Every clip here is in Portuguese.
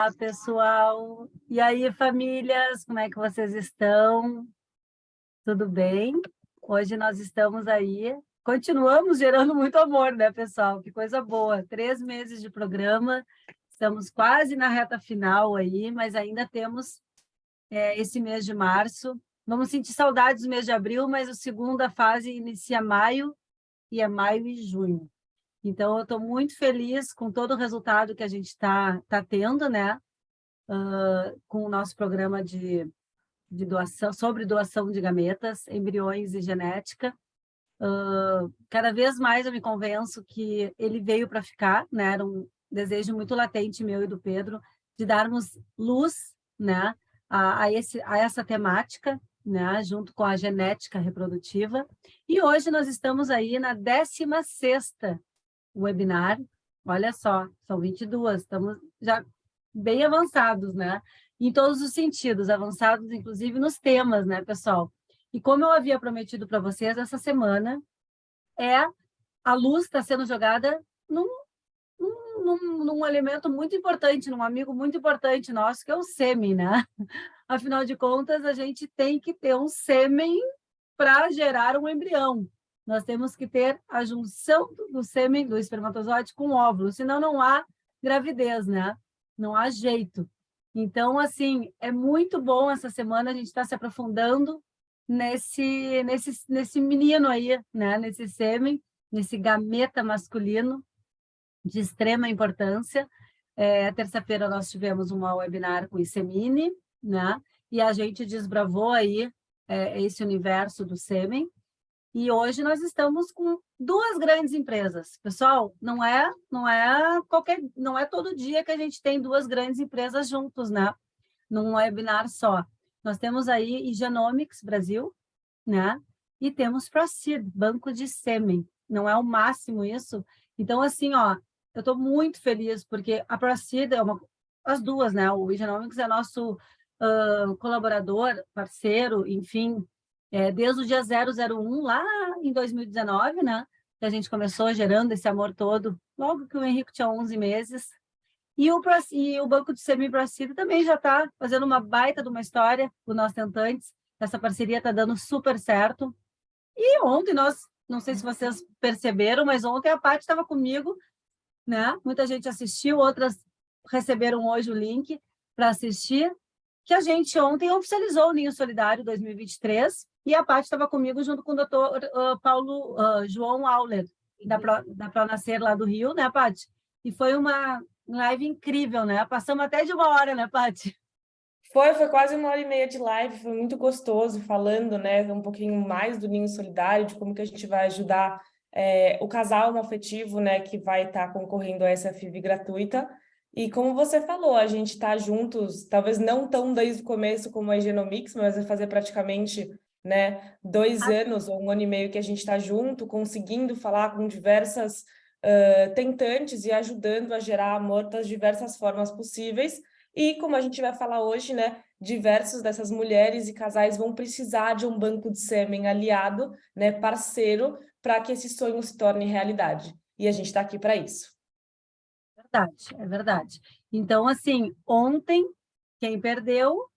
Olá, pessoal. E aí, famílias, como é que vocês estão? Tudo bem? Hoje nós estamos aí, continuamos gerando muito amor, né, pessoal? Que coisa boa. 3 meses de programa, estamos quase na reta final aí, mas ainda temos esse mês de março. Vamos sentir saudades do mês de abril, mas a segunda fase inicia maio, e é maio e junho. Então, eu estou muito feliz com todo o resultado que a gente tá tendo, né? Com o nosso programa de doação, sobre doação de gametas, embriões e genética. Cada vez mais eu me convenço que ele veio para ficar, né? Era um desejo muito latente meu e do Pedro de darmos luz, né? A essa temática, né? Junto com a genética reprodutiva. E hoje nós estamos aí na 16ª webinar. Olha só, são 22, estamos já bem avançados, né? Em todos os sentidos, avançados inclusive nos temas, né, pessoal? E como eu havia prometido para vocês, essa semana a luz está sendo jogada num elemento muito importante, num amigo muito importante nosso, que é o sêmen, né? Afinal de contas, a gente tem que ter um sêmen para gerar um embrião. Nós temos que ter a junção do sêmen, do espermatozoide com o óvulo, senão não há gravidez, né? Não há jeito. Então, assim, é muito bom essa semana a gente estar se aprofundando nesse menino aí, né? Nesse sêmen, nesse gameta masculino de extrema importância. Terça-feira nós tivemos uma webinar com o Isemine, né? E a gente desbravou aí esse universo do sêmen. E hoje nós estamos com 2 grandes empresas. Pessoal, não é todo dia que a gente tem 2 grandes empresas juntos, né? Num webinar só. Nós temos aí Genomics Brasil, né? E temos Procid, banco de sêmen. Não é o máximo isso? Então, assim, ó, eu estou muito feliz porque a Procid as duas, né? O Genomics é nosso colaborador, parceiro, enfim, desde o dia 001, lá em 2019, né? Que a gente começou gerando esse amor todo, logo que o Henrique tinha 11 meses. E o Banco de Sêmen Procid também já está fazendo uma baita de uma história, o Nós Tentantes. Essa parceria está dando super certo. E ontem não sei se vocês perceberam, mas ontem a Paty estava comigo, né? Muita gente assistiu, outras receberam hoje o link para assistir, que a gente ontem oficializou o Ninho Solidário 2023, e a Paty estava comigo junto com o doutor João Auler, da Pronascer lá do Rio, né, Paty? E foi uma live incrível, né? Passamos até de 1 hora, né, Paty? Foi quase 1h30 de live, foi muito gostoso, falando, né, um pouquinho mais do Ninho Solidário, de como que a gente vai ajudar o casal homoafetivo, né, que vai estar concorrendo a essa FIV gratuita. E como você falou, a gente está juntos, talvez não tão desde o começo como a Genomics, mas vai fazer praticamente, né, 2 anos ou 1 ano e meio que a gente está junto, conseguindo falar com diversas tentantes e ajudando a gerar amor das diversas formas possíveis. E como a gente vai falar hoje, né, diversos dessas mulheres e casais vão precisar de um banco de sêmen aliado, né, parceiro, para que esse sonho se torne realidade. E a gente está aqui para isso. Verdade, é verdade. Então, assim, ontem, quem perdeu,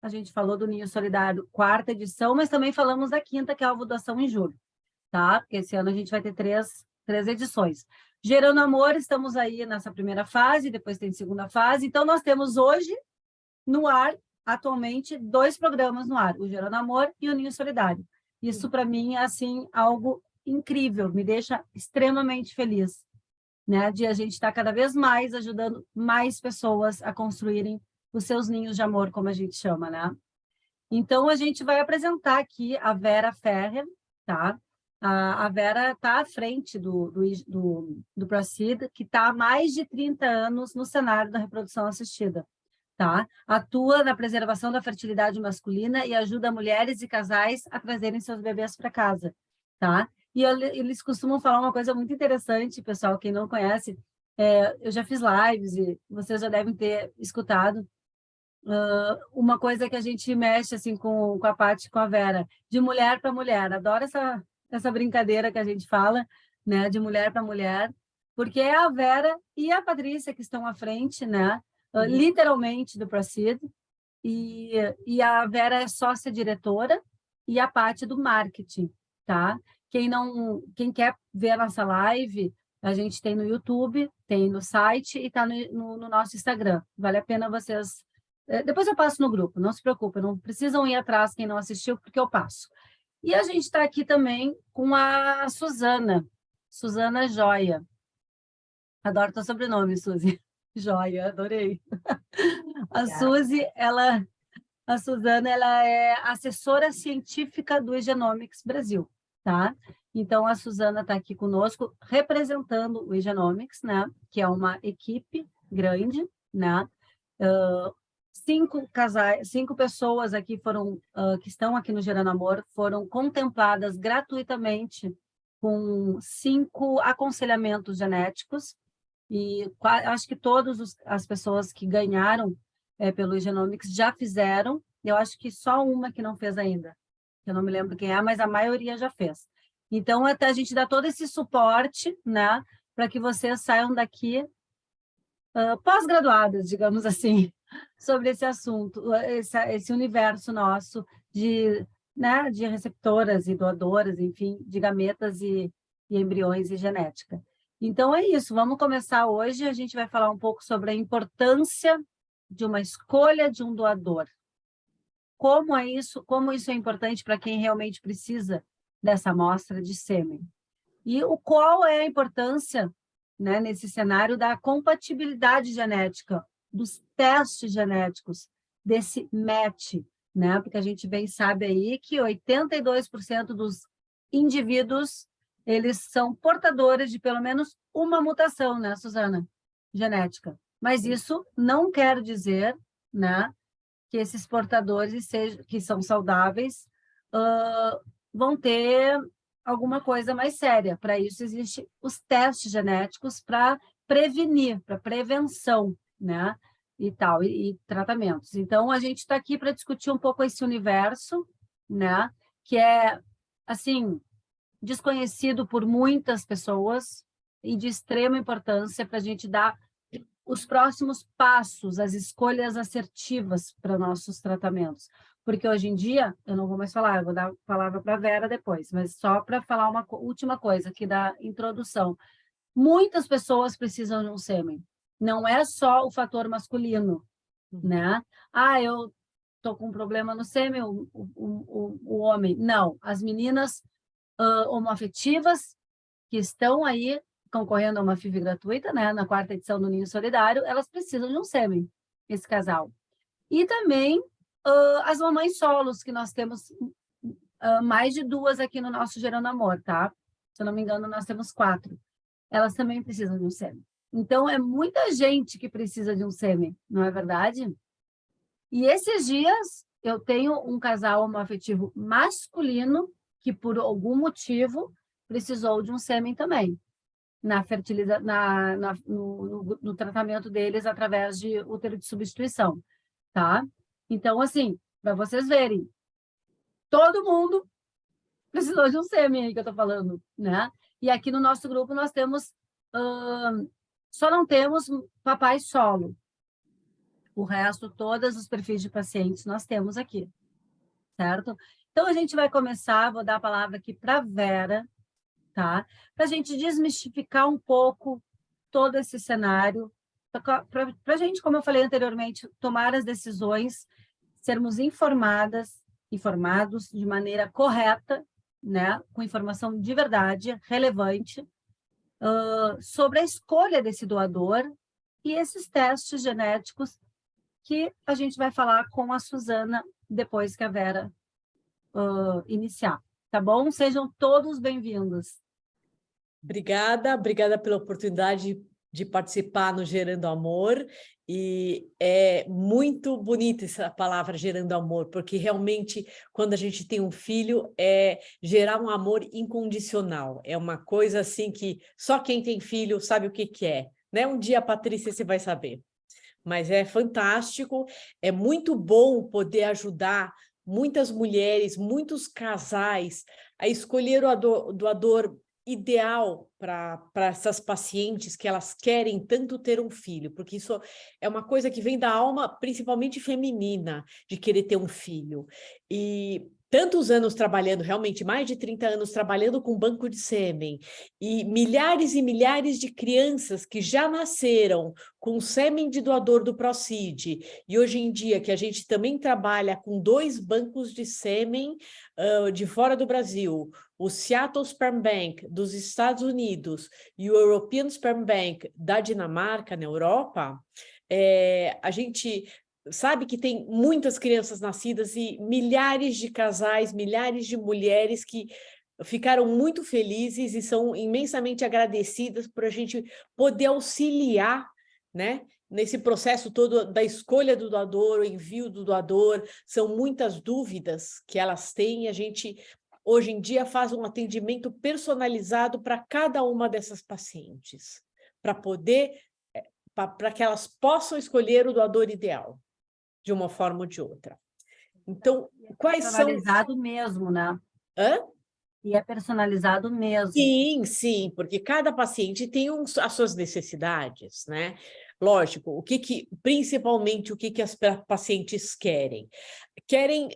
a gente falou do Ninho Solidário, 4ª edição, mas também falamos da 5ª, que é a doação em julho, tá? Porque esse ano a gente vai ter três edições. Gerando Amor, estamos aí nessa primeira fase, depois tem segunda fase. Então, nós temos hoje, no ar, atualmente, 2 programas no ar, o Gerando Amor e o Ninho Solidário. Isso, para mim, é, assim, algo incrível, me deixa extremamente feliz, né? De a gente estar cada vez mais ajudando mais pessoas a construírem os seus ninhos de amor, como a gente chama, né? Então, a gente vai apresentar aqui a Vera Ferrer, tá? A Vera está à frente do Procid, que está há mais de 30 anos no cenário da reprodução assistida, tá? Atua na preservação da fertilidade masculina e ajuda mulheres e casais a trazerem seus bebês para casa, tá? E eles costumam falar uma coisa muito interessante, pessoal, quem não conhece, eu já fiz lives e vocês já devem ter escutado, uma coisa que a gente mexe assim com a Paty e com a Vera, de mulher para mulher. Adoro essa brincadeira que a gente fala, né, de mulher para mulher, porque é a Vera e a Patrícia que estão à frente, né, literalmente do Proceed, e a Vera é sócia-diretora e a Paty do marketing, tá? Quem quer ver a nossa live, a gente tem no YouTube, tem no site e está no nosso Instagram. Vale a pena vocês... Depois eu passo no grupo, não se preocupe, não precisam ir atrás quem não assistiu, porque eu passo. E a gente está aqui também com a Suzana Joia. Adoro teu sobrenome, Suzy. Joia, adorei. A Suzy, a Suzana, ela é assessora científica do Egenomics Brasil, tá? Então, a Suzana está aqui conosco, representando o Egenomics, né? Que é uma equipe grande, né? 5 pessoas aqui que estão aqui no Gerando Amor, foram contempladas gratuitamente com 5 aconselhamentos genéticos, e acho que todas as pessoas que ganharam pelo Genomics já fizeram. Eu acho que só uma que não fez ainda. Eu não me lembro quem é, mas a maioria já fez. Então, até a gente dá todo esse suporte, né, para que vocês saiam daqui pós-graduadas, digamos assim, sobre esse assunto, esse universo nosso de, né, de receptoras e doadoras, enfim, de gametas e embriões e genética. Então, é isso. Vamos começar hoje. A gente vai falar um pouco sobre a importância de uma escolha de um doador. Como isso é importante para quem realmente precisa dessa amostra de sêmen. E qual é a importância, né, nesse cenário da compatibilidade genética, dos testes genéticos, desse match, né? Porque a gente bem sabe aí que 82% dos indivíduos eles são portadores de pelo menos uma mutação, né, Suzana? Genética. Mas isso não quer dizer, né, que esses portadores, que são saudáveis, vão ter alguma coisa mais séria. Para isso, existem os testes genéticos para prevenir, para prevenção, né? E tal, e tratamentos. Então, a gente está aqui para discutir um pouco esse universo, né? Que é, assim, desconhecido por muitas pessoas e de extrema importância para a gente dar os próximos passos, as escolhas assertivas para nossos tratamentos. Porque hoje em dia, eu não vou mais falar, eu vou dar a palavra para a Vera depois, mas só para falar uma última coisa aqui da introdução. Muitas pessoas precisam de um sêmen. Não é só o fator masculino, né? Eu estou com um problema no sêmen, o homem. Não, as meninas homoafetivas que estão aí concorrendo a uma FIV gratuita, né, na 4ª edição do Ninho Solidário, elas precisam de um sêmen, esse casal. E também as mamães solos, que nós temos mais de 2 aqui no nosso Gerando Amor, tá? Se eu não me engano, nós temos 4. Elas também precisam de um sêmen. Então, é muita gente que precisa de um sêmen, não é verdade? E esses dias, eu tenho um casal homoafetivo masculino que, por algum motivo, precisou de um sêmen também, no tratamento deles através de útero de substituição, tá? Então, assim, para vocês verem, todo mundo precisou de um sêmen aí que eu estou falando, né? E aqui no nosso grupo nós temos, só não temos papai solo. O resto, todos os perfis de pacientes nós temos aqui, certo? Então, a gente vai começar, vou dar a palavra aqui para a Vera, tá? Para a gente desmistificar um pouco todo esse cenário, para a gente, como eu falei anteriormente, tomar as decisões, sermos informados de maneira correta, né? Com informação de verdade, relevante, sobre a escolha desse doador e esses testes genéticos que a gente vai falar com a Suzana depois que a Vera iniciar, tá bom? Sejam todos bem-vindos. Obrigada pela oportunidade de participar no Gerando Amor, e é muito bonita essa palavra Gerando Amor, porque realmente quando a gente tem um filho é gerar um amor incondicional, é uma coisa assim que só quem tem filho sabe o que é, né? Um dia, Patrícia, você vai saber, mas é fantástico, é muito bom poder ajudar muitas mulheres, muitos casais a escolher o doador ideal para essas pacientes que elas querem tanto ter um filho, porque isso é uma coisa que vem da alma, principalmente feminina, de querer ter um filho. E tantos anos trabalhando, realmente mais de 30 anos trabalhando com banco de sêmen, e milhares de crianças que já nasceram com sêmen de doador do Procid, e hoje em dia que a gente também trabalha com 2 bancos de sêmen de fora do Brasil, o Seattle Sperm Bank dos Estados Unidos e o European Sperm Bank da Dinamarca, na Europa, a gente sabe que tem muitas crianças nascidas e milhares de casais, milhares de mulheres que ficaram muito felizes e são imensamente agradecidas por a gente poder auxiliar, né, nesse processo todo da escolha do doador, o envio do doador. São muitas dúvidas que elas têm, e a gente hoje em dia faz um atendimento personalizado para cada uma dessas pacientes, para poder, para que elas possam escolher o doador ideal, de uma forma ou de outra. Então, quais são... Personalizado mesmo, né? Hã? E é personalizado mesmo. Sim, sim, porque cada paciente tem as suas necessidades, né? Lógico, principalmente o que as pacientes querem. Querem,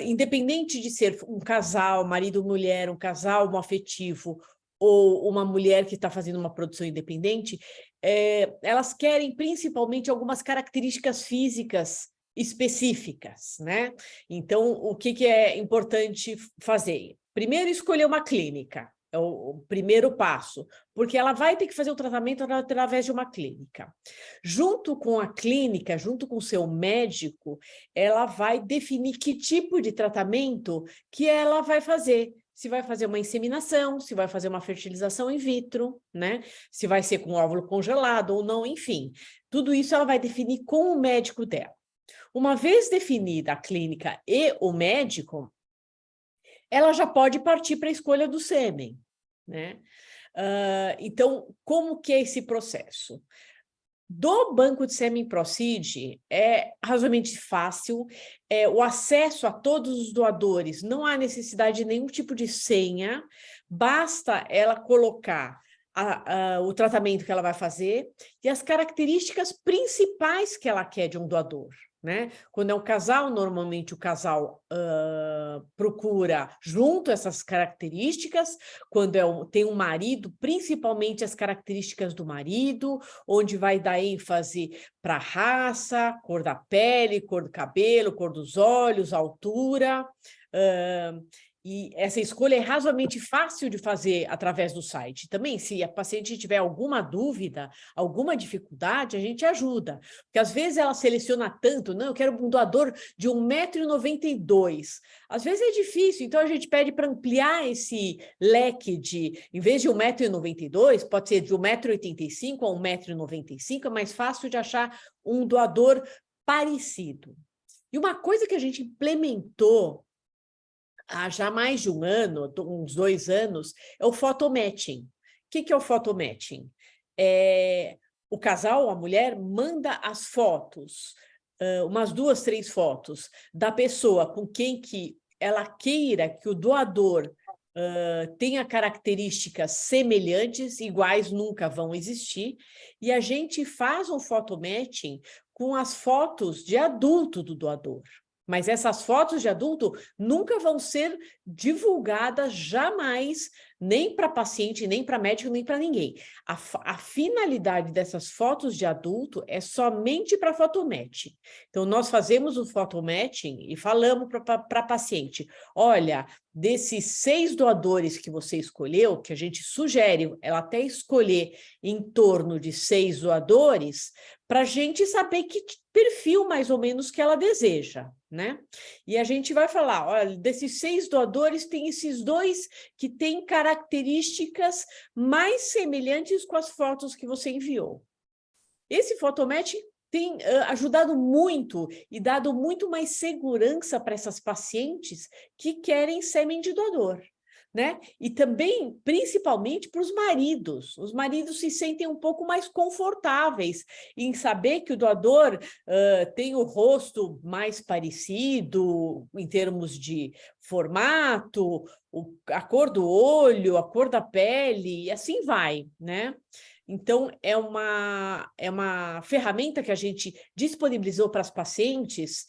independente de ser um casal, marido, mulher, um casal homoafetivo, ou uma mulher que está fazendo uma produção independente, elas querem principalmente algumas características físicas específicas, né? Então, o que é importante fazer? Primeiro, escolher uma clínica, é o primeiro passo, porque ela vai ter que fazer o tratamento através de uma clínica. Junto com a clínica, junto com o seu médico, ela vai definir que tipo de tratamento que ela vai fazer. Se vai fazer uma inseminação, se vai fazer uma fertilização in vitro, né? Se vai ser com óvulo congelado ou não, enfim. Tudo isso ela vai definir com o médico dela. Uma vez definida a clínica e o médico, ela já pode partir para a escolha do sêmen, né? Então, como que é esse processo? Do banco de sêmen Procid é razoavelmente fácil, o acesso a todos os doadores, não há necessidade de nenhum tipo de senha, basta ela colocar o tratamento que ela vai fazer e as características principais que ela quer de um doador, né? Quando é um casal, normalmente o casal procura junto essas características. Quando tem um marido, principalmente as características do marido, onde vai dar ênfase para raça, cor da pele, cor do cabelo, cor dos olhos, altura. E essa escolha é razoavelmente fácil de fazer através do site. Também, se a paciente tiver alguma dúvida, alguma dificuldade, a gente ajuda. Porque às vezes ela seleciona tanto, não, eu quero um doador de 1,92 m. Às vezes é difícil, então a gente pede para ampliar esse leque de, em vez de 1,92 m, pode ser de 1,85 m a 1,95 m, é mais fácil de achar um doador parecido. E uma coisa que a gente implementou há já mais de um ano, uns 2 anos, é o photomatching. O que é o photomatching? O casal, a mulher, manda as fotos, umas 2, 3 fotos, da pessoa com quem que ela queira que o doador tenha características semelhantes, iguais nunca vão existir, e a gente faz um photomatching com as fotos de adulto do doador. Mas essas fotos de adulto nunca vão ser divulgadas jamais, nem para paciente, nem para médico, nem para ninguém. A finalidade dessas fotos de adulto é somente para photomatching. Então, nós fazemos o photomatching e falamos para a paciente, olha, desses 6 doadores que você escolheu, que a gente sugere ela até escolher em torno de 6 doadores, para a gente saber que perfil mais ou menos que ela deseja, né? E a gente vai falar, olha, desses 6 doadores, tem esses 2 que têm características mais semelhantes com as fotos que você enviou. Esse photomatch tem ajudado muito e dado muito mais segurança para essas pacientes que querem sêmen de doador. né? E também, principalmente para os maridos. Os maridos se sentem um pouco mais confortáveis em saber que o doador tem o rosto mais parecido em termos de formato, a cor do olho, a cor da pele, e assim vai, né? Então, é uma ferramenta que a gente disponibilizou para as pacientes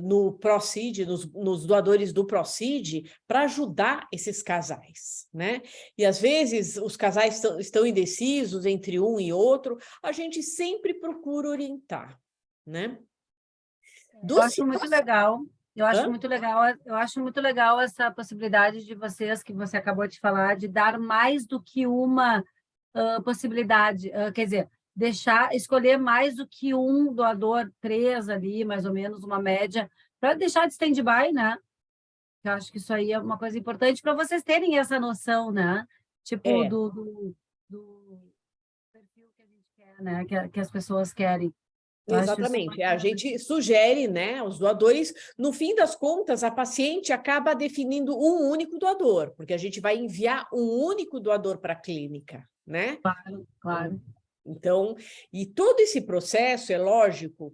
no ProCid, nos doadores do ProCid, para ajudar esses casais, né? E às vezes os casais estão indecisos entre um e outro, a gente sempre procura orientar, né? Eu acho muito legal. Eu acho Hã? muito legal, eu acho muito legal essa possibilidade de vocês, que você acabou de falar, de dar mais do que uma possibilidade, quer dizer, escolher mais do que um doador, 3 ali, mais ou menos, uma média, para deixar de stand-by, né? Eu acho que isso aí é uma coisa importante para vocês terem essa noção, né? Tipo, É. do perfil que a gente quer, né? Que as pessoas querem. Eu acho isso Exatamente. A bacana. gente sugere, né, os doadores, no fim das contas, a paciente acaba definindo um único doador, porque a gente vai enviar um único doador para a clínica, né? Claro, claro. Então, e todo esse processo, é lógico,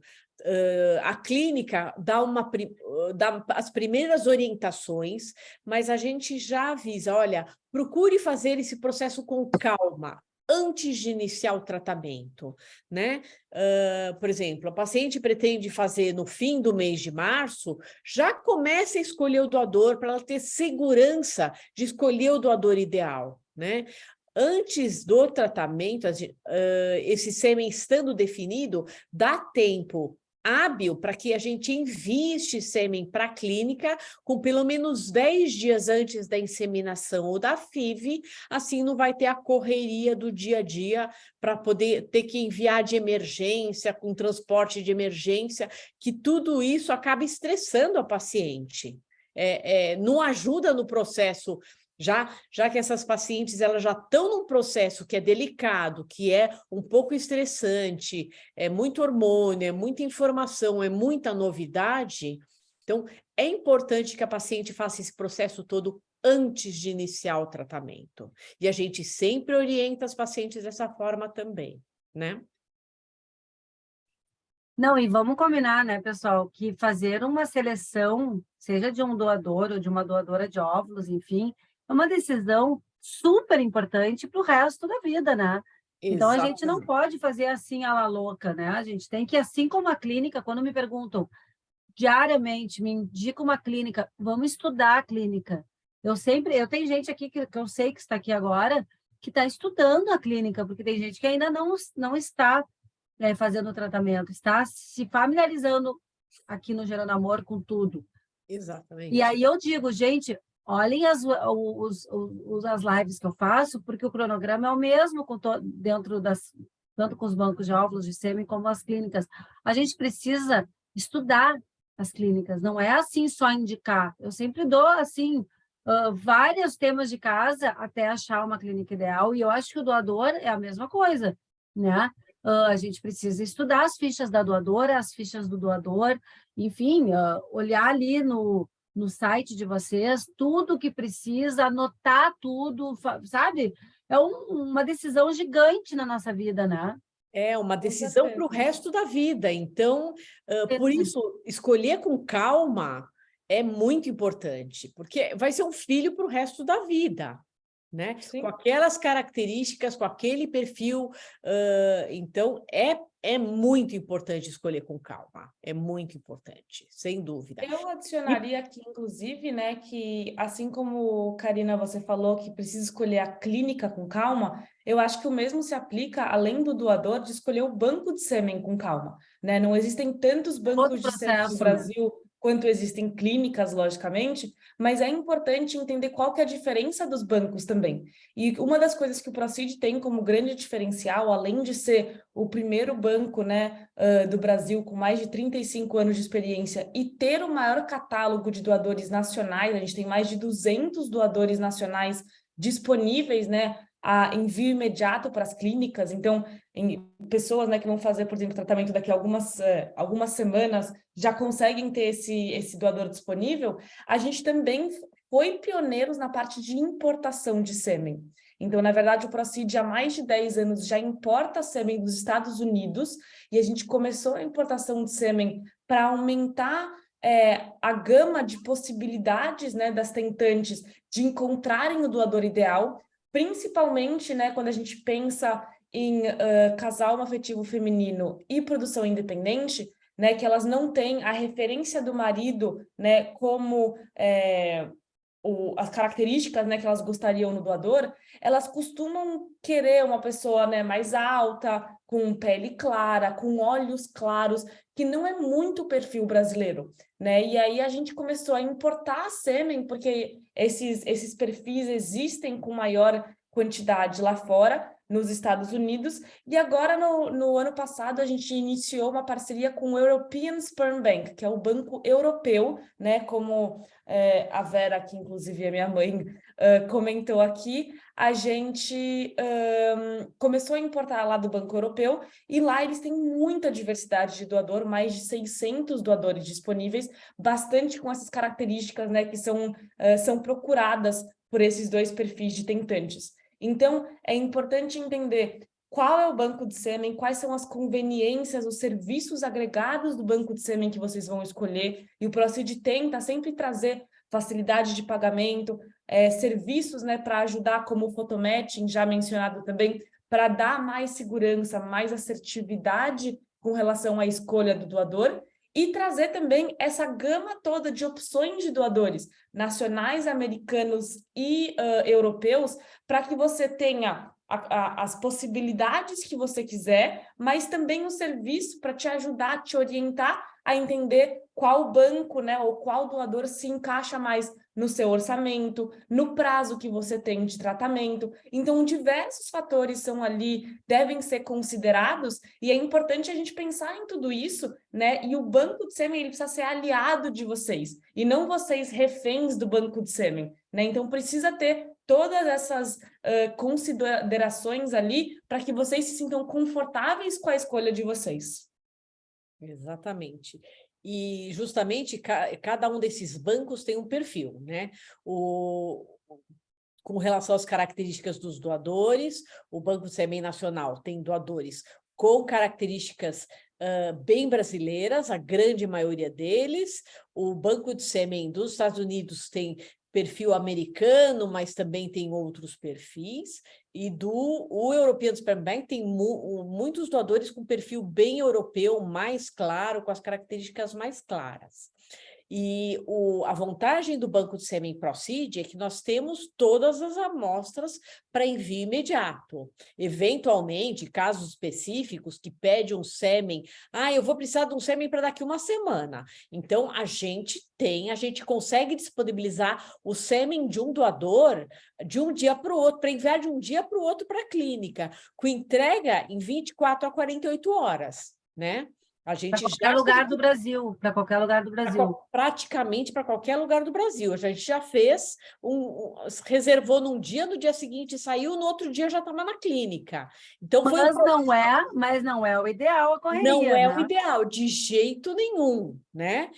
a clínica dá as primeiras orientações, mas a gente já avisa, olha, procure fazer esse processo com calma, antes de iniciar o tratamento, né? Por exemplo, a paciente pretende fazer no fim do mês de março, já comece a escolher o doador para ela ter segurança de escolher o doador ideal, né? Antes do tratamento, esse sêmen estando definido, dá tempo hábil para que a gente envie este sêmen para a clínica com pelo menos 10 dias antes da inseminação ou da FIV, assim não vai ter a correria do dia a dia para poder ter que enviar de emergência, com transporte de emergência, que tudo isso acaba estressando a paciente. Não ajuda no processo. Já que essas pacientes elas já estão num processo que é delicado, que é um pouco estressante, é muito hormônio, é muita informação, é muita novidade, então é importante que a paciente faça esse processo todo antes de iniciar o tratamento. E a gente sempre orienta as pacientes dessa forma também, né? Não, e vamos combinar, né, pessoal, que fazer uma seleção, seja de um doador ou de uma doadora de óvulos, enfim, é uma decisão super importante para o resto da vida, né? Então, a gente não Exatamente. pode fazer assim à la louca, né? A gente tem que, assim como a clínica, quando me perguntam diariamente, me indica uma clínica, vamos estudar a clínica. Eu tenho gente aqui que eu sei que está aqui agora, que está estudando a clínica, porque tem gente que ainda não está fazendo o tratamento, está se familiarizando aqui no Gerando Amor com tudo. Exatamente. E aí eu digo, gente, olhem as lives que eu faço, porque o cronograma é o mesmo tanto com os bancos de óvulos de sêmen como as clínicas. A gente precisa estudar as clínicas, não é assim só indicar. Eu sempre dou, assim, vários temas de casa até achar uma clínica ideal, e eu acho que o doador é a mesma coisa, né? A gente precisa estudar as fichas da doadora, as fichas do doador, enfim, olhar ali no site de vocês, tudo que precisa, anotar tudo, sabe? É uma decisão gigante na nossa vida, né? É uma Com decisão para o certeza. resto da vida. Então, por isso, escolher com calma é muito importante, porque vai ser um filho para o resto da vida, né? Com Sim. aquelas características, com aquele perfil. Então, é muito importante escolher com calma. É muito importante, sem dúvida. Eu adicionaria aqui, inclusive, né, que assim como, Karina, você falou que precisa escolher a clínica com calma, eu acho que o mesmo se aplica, além do doador, de escolher o banco de sêmen com calma, né? Não existem tantos bancos Todo de sêmen no processo, né? Brasil quanto existem clínicas, logicamente, mas é importante entender qual que é a diferença dos bancos também. E uma das coisas que o ProCid tem como grande diferencial, além de ser o primeiro banco, né, do Brasil com mais de 35 anos de experiência e ter o maior catálogo de doadores nacionais, a gente tem mais de 200 doadores nacionais disponíveis, né, a envio imediato para as clínicas. Então, pessoas, né, que vão fazer, por exemplo, tratamento daqui a algumas semanas já conseguem ter esse doador disponível. A gente também foi pioneiros na parte de importação de sêmen. Então, na verdade, o Procid há mais de 10 anos já importa sêmen dos Estados Unidos, e a gente começou a importação de sêmen para aumentar a gama de possibilidades, né, das tentantes de encontrarem o doador ideal, principalmente, né, quando a gente pensa em casal homoafetivo feminino e produção independente, né, que elas não têm a referência do marido, né, como as características, né, que elas gostariam no doador, elas costumam querer uma pessoa, né, mais alta, com pele clara, com olhos claros, que não é muito o perfil brasileiro, né? E aí a gente começou a importar sêmen, porque esses perfis existem com maior quantidade lá fora, nos Estados Unidos, e agora no ano passado a gente iniciou uma parceria com o European Sperm Bank, que é o banco europeu, né, como a Vera, que inclusive é minha mãe, comentou aqui, a gente começou a importar lá do Banco Europeu, e lá eles têm muita diversidade de doador, mais de 600 doadores disponíveis, bastante com essas características, né, que são procuradas por esses dois perfis de tentantes. Então, é importante entender qual é o banco de sêmen, quais são as conveniências, os serviços agregados do banco de sêmen que vocês vão escolher, e o Procid tenta sempre trazer facilidade de pagamento, serviços, né, para ajudar, como o photomatching, já mencionado também, para dar mais segurança, mais assertividade com relação à escolha do doador, e trazer também essa gama toda de opções de doadores, nacionais, americanos e europeus, para que você tenha as possibilidades que você quiser, mas também o serviço para te ajudar, te orientar a entender qual banco, né, ou qual doador se encaixa mais no seu orçamento, no prazo que você tem de tratamento. Então, diversos fatores são ali, devem ser considerados, e é importante a gente pensar em tudo isso, né? E o banco de sêmen, ele precisa ser aliado de vocês, e não vocês reféns do banco de sêmen, né? Então, precisa ter todas essas considerações ali para que vocês se sintam confortáveis com a escolha de vocês. Exatamente. E justamente cada um desses bancos tem um perfil, né? Com relação às características dos doadores, o Banco de Sêmen Nacional tem doadores com características bem brasileiras, a grande maioria deles. O Banco de Sêmen dos Estados Unidos tem perfil americano, mas também tem outros perfis, e o European Sperm Bank tem muitos doadores com perfil bem europeu, mais claro, com as características mais claras. E a vantagem do banco de sêmen Procid é que nós temos todas as amostras para envio imediato. Eventualmente, casos específicos que pedem um sêmen, eu vou precisar de um sêmen para daqui uma semana. Então, a gente consegue disponibilizar o sêmen de um doador de um dia para o outro, para enviar de um dia para o outro para a clínica, com entrega em 24 a 48 horas, né? A gente para qualquer lugar do Brasil, para qualquer lugar do Brasil. Praticamente para qualquer lugar do Brasil. A gente já fez, reservou num dia, no dia seguinte saiu, no outro dia já estava na clínica. Então, mas não é o ideal a correria, não é né? o ideal, de jeito nenhum, né?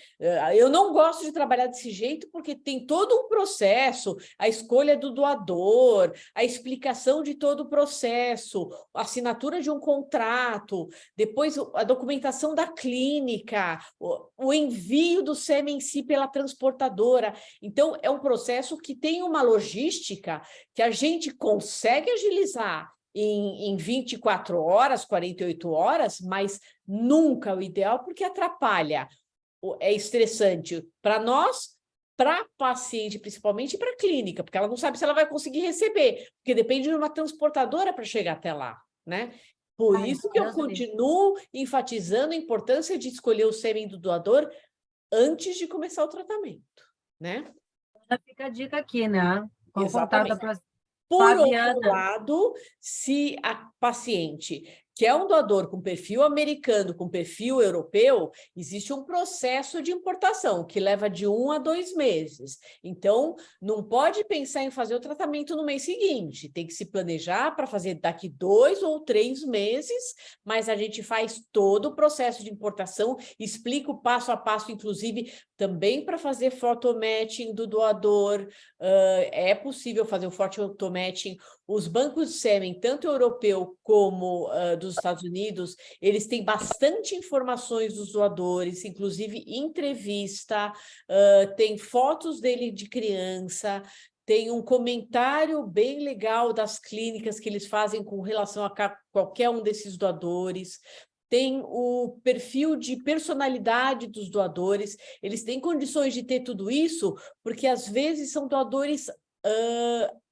Eu não gosto de trabalhar desse jeito porque tem todo um processo, a escolha do doador, a explicação de todo o processo, a assinatura de um contrato, depois a documentação da clínica, o envio do sêmen em si pela transportadora. Então, é um processo que tem uma logística que a gente consegue agilizar em 24 horas, 48 horas, mas nunca o ideal, porque atrapalha, é estressante para nós, para a paciente, principalmente, e para a clínica, porque ela não sabe se ela vai conseguir receber, porque depende de uma transportadora para chegar até lá, né? Por isso que eu continuo enfatizando a importância de escolher o sêmen do doador antes de começar o tratamento, né? Já fica a dica aqui, né? Exatamente. Contato Por Fabiana. outro lado, se a paciente que é um doador com perfil americano, com perfil europeu, existe um processo de importação que leva de 1 a 2 meses. Então, não pode pensar em fazer o tratamento no mês seguinte, tem que se planejar para fazer daqui 2 ou 3 meses, mas a gente faz todo o processo de importação, explica o passo a passo, inclusive, também para fazer photomatching do doador, é possível fazer o photomatching. Os bancos de sêmen, tanto europeu como dos Estados Unidos, eles têm bastante informações dos doadores, inclusive entrevista, tem fotos dele de criança, tem um comentário bem legal das clínicas que eles fazem com relação a qualquer um desses doadores. Tem o perfil de personalidade dos doadores, eles têm condições de ter tudo isso, porque às vezes são doadores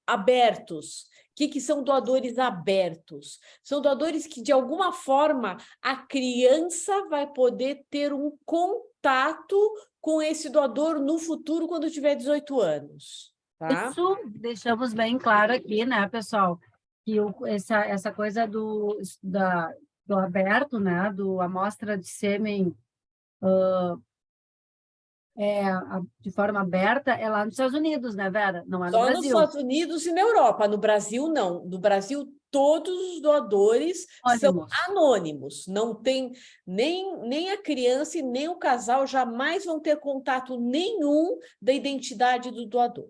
abertos. O que são doadores abertos? São doadores que, de alguma forma, a criança vai poder ter um contato com esse doador no futuro, quando tiver 18 anos. Tá? Isso deixamos bem claro aqui, né, pessoal? Que essa coisa do aberto, né, do amostra de sêmen de forma aberta, é lá nos Estados Unidos, né, Vera? Não é no Só Brasil. nos Estados Unidos e na Europa. No Brasil, não. No Brasil, todos os doadores são anônimos. Não tem nem a criança e nem o casal jamais vão ter contato nenhum da identidade do doador.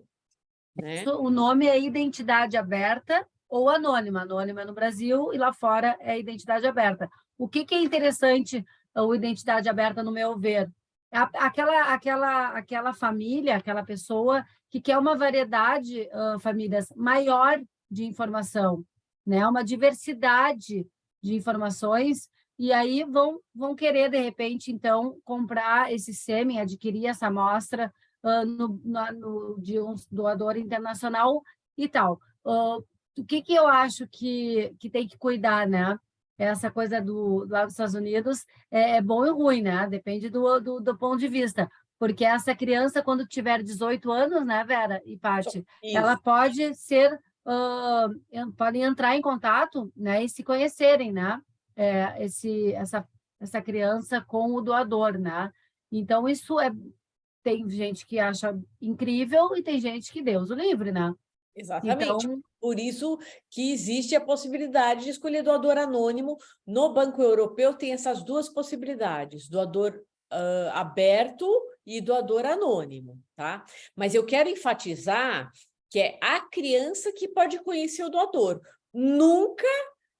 Né? O nome é identidade aberta ou anônima. Anônima no Brasil e lá fora é identidade aberta. O que é interessante o identidade aberta, no meu ver? Aquela família, aquela pessoa que quer uma variedade, famílias, maior de informação, né? Uma diversidade de informações, e aí vão querer, de repente, então, comprar esse sêmen, adquirir essa amostra de um doador internacional e tal. O que eu acho que tem que cuidar, né? Essa coisa lá dos Estados Unidos é bom e ruim, né? Depende do ponto de vista. Porque essa criança, quando tiver 18 anos, né, Vera e Paty, ela pode ser, podem entrar em contato, né, e se conhecerem, né? Essa criança com o doador, né? Então, tem gente que acha incrível e tem gente que Deus o livre, né? Exatamente. Então, por isso que existe a possibilidade de escolher doador anônimo. No Banco Europeu tem essas duas possibilidades, doador aberto e doador anônimo, tá? Mas eu quero enfatizar que é a criança que pode conhecer o doador. Nunca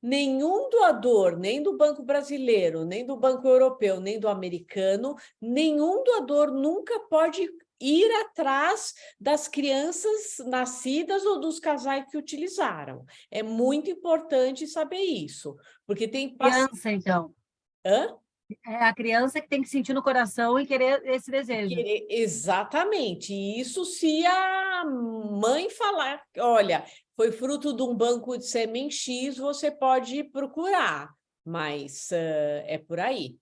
nenhum doador, nem do Banco Brasileiro, nem do Banco Europeu, nem do americano, nenhum doador nunca pode ir atrás das crianças nascidas ou dos casais que utilizaram. É muito importante saber isso, porque tem criança, então. Hã? É a criança que tem que sentir no coração e querer esse desejo. Exatamente. Isso se a mãe falar, olha, foi fruto de um banco de sêmen X, você pode procurar, mas é por aí.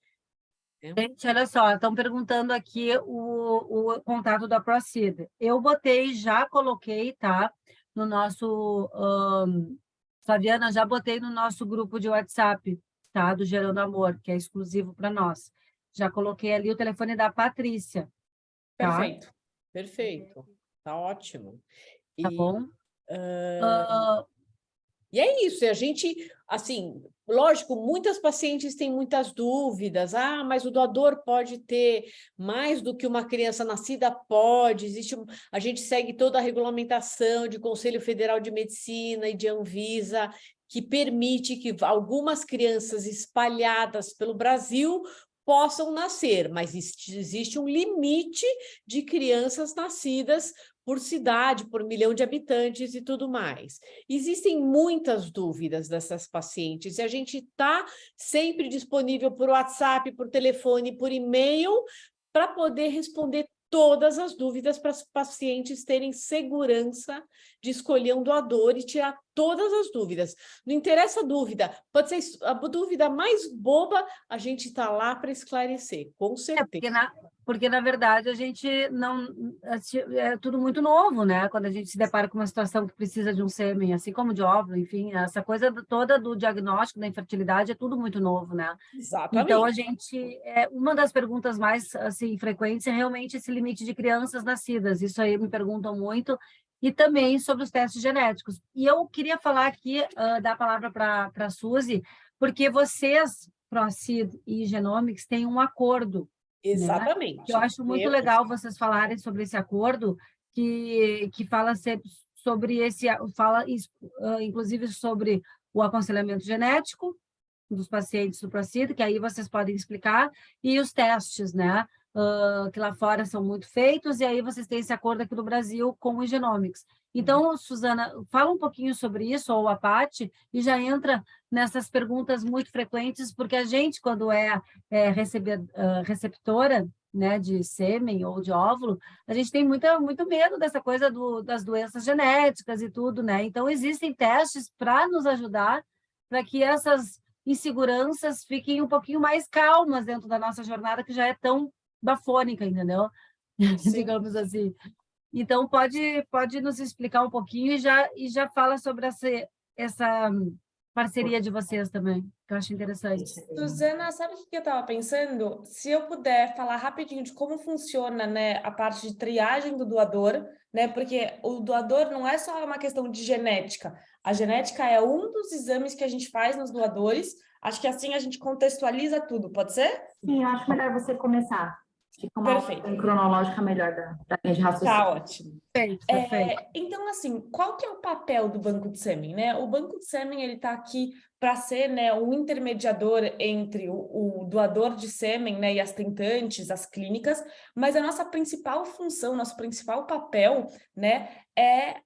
Gente, olha só, estão perguntando aqui o contato da Proceed. Eu já coloquei, tá? No nosso... Flaviana, já botei no nosso grupo de WhatsApp, tá? Do Gerando Amor, que é exclusivo para nós. Já coloquei ali o telefone da Patrícia. Tá? Perfeito, perfeito. Tá ótimo. Tá bom? E é isso, e a gente, assim, lógico, muitas pacientes têm muitas dúvidas. Ah, mas o doador pode ter mais do que uma criança nascida? Pode. A gente segue toda a regulamentação de Conselho Federal de Medicina e de Anvisa, que permite que algumas crianças espalhadas pelo Brasil possam nascer, mas existe um limite de crianças nascidas por cidade, por 1 milhão de habitantes e tudo mais. Existem muitas dúvidas dessas pacientes e a gente está sempre disponível por WhatsApp, por telefone, por e-mail, para poder responder todas as dúvidas para as pacientes terem segurança de escolher um doador e tirar todas as dúvidas. Não interessa a dúvida, pode ser a dúvida mais boba, a gente está lá para esclarecer, com certeza. Porque, na verdade, a gente não... É tudo muito novo, né? Quando a gente se depara com uma situação que precisa de um sêmen, assim como de óvulo, enfim, essa coisa toda do diagnóstico da infertilidade é tudo muito novo, né? Exatamente. Então, uma das perguntas mais, assim, frequentes é realmente esse limite de crianças nascidas. Isso aí me perguntam muito. E também sobre os testes genéticos. E eu queria falar aqui, dar a palavra para a Suzy, porque vocês, ProSeed e Genomics, têm um acordo, Exatamente. né? Eu acho muito legal vocês falarem sobre esse acordo, que fala sobre inclusive sobre o aconselhamento genético dos pacientes do ProSeed, que aí vocês podem explicar, e os testes, né? Que lá fora são muito feitos, e aí vocês têm esse acordo aqui no Brasil com o Genomics. Então, Suzana, fala um pouquinho sobre isso, ou a Paty, e já entra nessas perguntas muito frequentes, porque a gente, quando receptora, né, de sêmen ou de óvulo, a gente tem muito medo dessa coisa das doenças genéticas e tudo, né? Então, existem testes para nos ajudar, para que essas inseguranças fiquem um pouquinho mais calmas dentro da nossa jornada, que já é tão bafônica, entendeu? Digamos assim. Então, pode nos explicar um pouquinho e já fala sobre essa parceria de vocês também, que eu acho interessante. Suzana, sabe o que eu estava pensando? Se eu puder falar rapidinho de como funciona, né, a parte de triagem do doador, né, porque o doador não é só uma questão de genética. A genética é um dos exames que a gente faz nos doadores. Acho que assim a gente contextualiza tudo, pode ser? Sim, eu acho melhor você começar. Fica uma Perfeito. ordem cronológica melhor da linha de raciocínio. Tá ótimo. Perfeito. Então, assim, qual que é o papel do banco de sêmen, né? O banco de sêmen, ele está aqui para ser, né, um intermediador entre o doador de sêmen, né, e as tentantes, as clínicas, mas a nossa principal função, nosso principal papel, né, é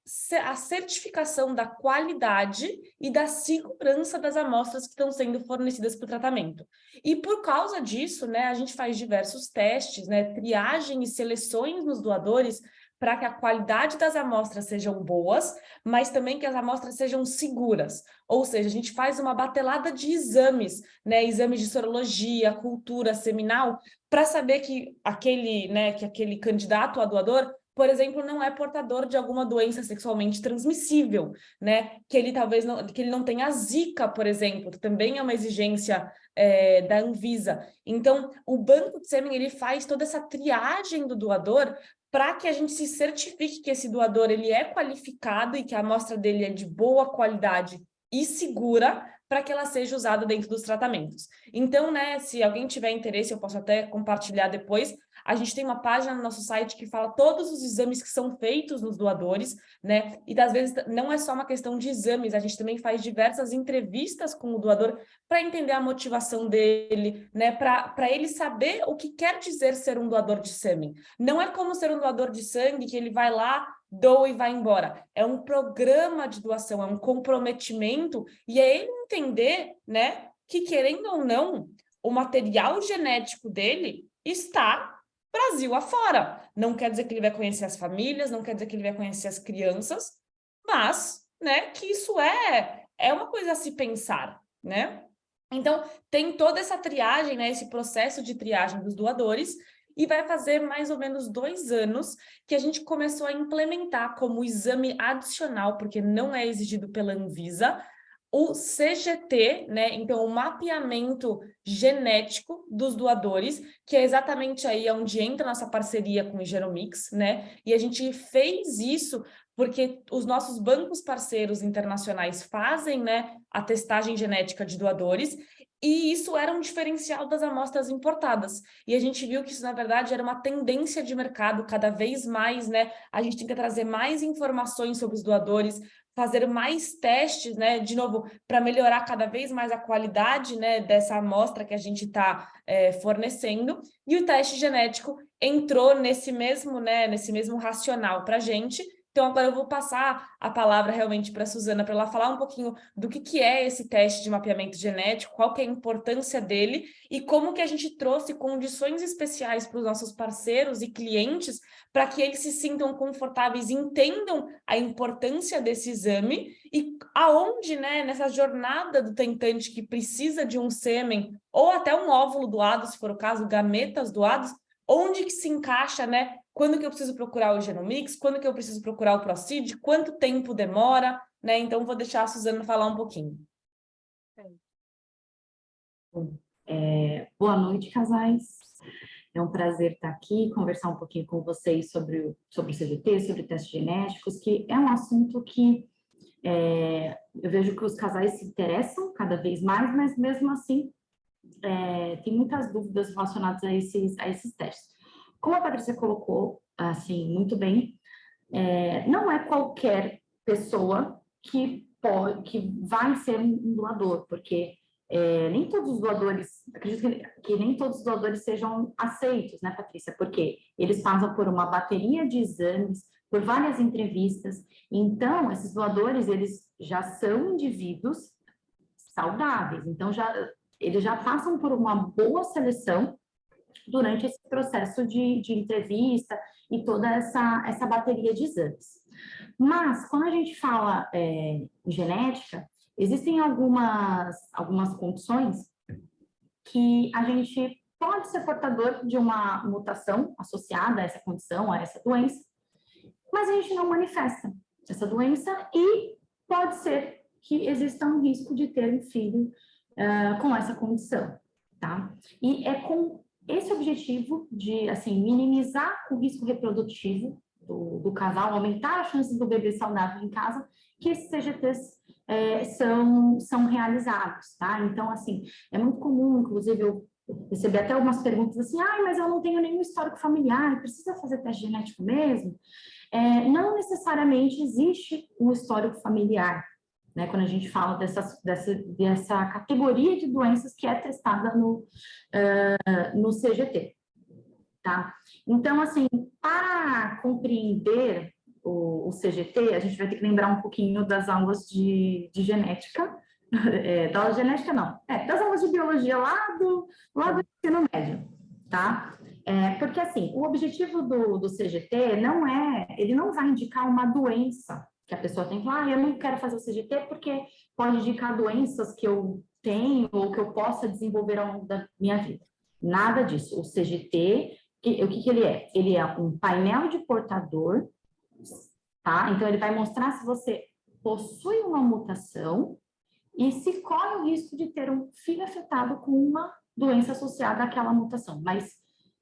a certificação da qualidade e da segurança das amostras que estão sendo fornecidas para o tratamento. E por causa disso, né, a gente faz diversos testes, né, triagem e seleções nos doadores para que a qualidade das amostras sejam boas, mas também que as amostras sejam seguras. Ou seja, a gente faz uma batelada de exames, né, exames de sorologia, cultura seminal, para saber que aquele candidato a doador, por exemplo, não é portador de alguma doença sexualmente transmissível, né? Que ele talvez que ele não tenha Zika, por exemplo, que também é uma exigência da Anvisa. Então, o banco de sêmen, ele faz toda essa triagem do doador para que a gente se certifique que esse doador ele é qualificado e que a amostra dele é de boa qualidade e segura para que ela seja usada dentro dos tratamentos. Então, né, se alguém tiver interesse, eu posso até compartilhar depois, a gente tem uma página no nosso site que fala todos os exames que são feitos nos doadores, né, e às vezes não é só uma questão de exames, a gente também faz diversas entrevistas com o doador para entender a motivação dele, né, para ele saber o que quer dizer ser um doador de sêmen. Não é como ser um doador de sangue que ele vai lá, doa e vai embora. É um programa de doação, é um comprometimento, e é ele entender, né, que querendo ou não, o material genético dele está Brasil afora. Não quer dizer que ele vai conhecer as famílias, não quer dizer que ele vai conhecer as crianças, mas, né, que isso é uma coisa a se pensar, né? Então, tem toda essa triagem, né, esse processo de triagem dos doadores, e vai fazer mais ou menos 2 anos que a gente começou a implementar como exame adicional, porque não é exigido pela Anvisa, o CGT, né? Então, o mapeamento genético dos doadores, que é exatamente aí onde entra a nossa parceria com o Genomics, né? E a gente fez isso porque os nossos bancos parceiros internacionais fazem, né, a testagem genética de doadores, e isso era um diferencial das amostras importadas. E a gente viu que isso, na verdade, era uma tendência de mercado cada vez mais, né? A gente tem que trazer mais informações sobre os doadores, fazer mais testes, né, de novo, para melhorar cada vez mais a qualidade, né, dessa amostra que a gente está fornecendo, e o teste genético entrou nesse mesmo racional para a gente, Então, agora eu vou passar a palavra realmente para a Suzana, para ela falar um pouquinho do que é esse teste de mapeamento genético, qual que é a importância dele e como que a gente trouxe condições especiais para os nossos parceiros e clientes para que eles se sintam confortáveis, entendam a importância desse exame e aonde, né, nessa jornada do tentante que precisa de um sêmen ou até um óvulo doado, se for o caso, gametas doados, onde que se encaixa, né? Quando que eu preciso procurar o Genomics, quando que eu preciso procurar o ProSeed, quanto tempo demora, né? Então, vou deixar a Suzana falar um pouquinho. Boa noite, casais. É um prazer estar aqui, conversar um pouquinho com vocês sobre o CGT, sobre testes genéticos, que é um assunto que eu vejo que os casais se interessam cada vez mais, mas mesmo assim tem muitas dúvidas relacionadas a esses testes. Como a Patrícia colocou, assim, muito bem, não é qualquer pessoa que vai ser um doador, porque nem todos os doadores, acredito que nem todos os doadores sejam aceitos, né, Patrícia? Porque eles passam por uma bateria de exames, por várias entrevistas. Então, esses doadores, eles já são indivíduos saudáveis. Então, eles já passam por uma boa seleção durante esse processo de entrevista e toda essa bateria de exames. Mas, quando a gente fala em genética, existem algumas condições que a gente pode ser portador de uma mutação associada a essa condição, a essa doença, mas a gente não manifesta essa doença e pode ser que exista um risco de ter um filho com essa condição, tá? E é com esse objetivo de, assim, minimizar o risco reprodutivo do casal, aumentar a chance do bebê saudável em casa, que esses CGTs são realizados, tá? Então, assim, é muito comum, inclusive, eu recebi até algumas perguntas assim, mas eu não tenho nenhum histórico familiar, precisa fazer teste genético mesmo? Não necessariamente existe um histórico familiar, né, quando a gente fala dessa categoria de doenças que é testada no CGT, tá? Então, assim, para compreender o CGT, a gente vai ter que lembrar um pouquinho das aulas de genética, da aula de genética não, das aulas de biologia lá do ensino médio, tá? Porque, assim, o objetivo do CGT ele não vai indicar uma doença que a pessoa tem que falar, eu não quero fazer o CGT porque pode indicar doenças que eu tenho ou que eu possa desenvolver ao longo da minha vida. Nada disso. O CGT, o que ele é? Ele é um painel de portador, tá? Então, ele vai mostrar se você possui uma mutação e se corre o risco de ter um filho afetado com uma doença associada àquela mutação. Mas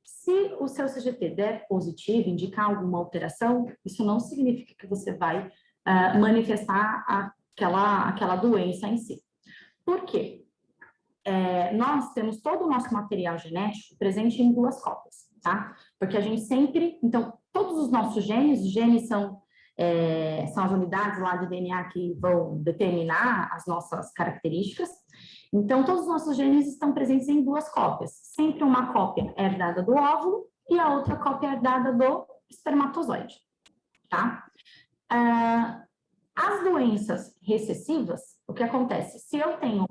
se o seu CGT der positivo, indicar alguma alteração, isso não significa que você vai manifestar aquela doença em si. Por quê? Nós temos todo o nosso material genético presente em 2 cópias, tá? Porque a gente sempre... Então, todos os nossos genes são as unidades lá de DNA que vão determinar as nossas características. Então, todos os nossos genes estão presentes em 2 cópias. Sempre uma cópia é herdada do óvulo e a outra cópia é herdada do espermatozoide, tá? As doenças recessivas, o que acontece? Se eu tenho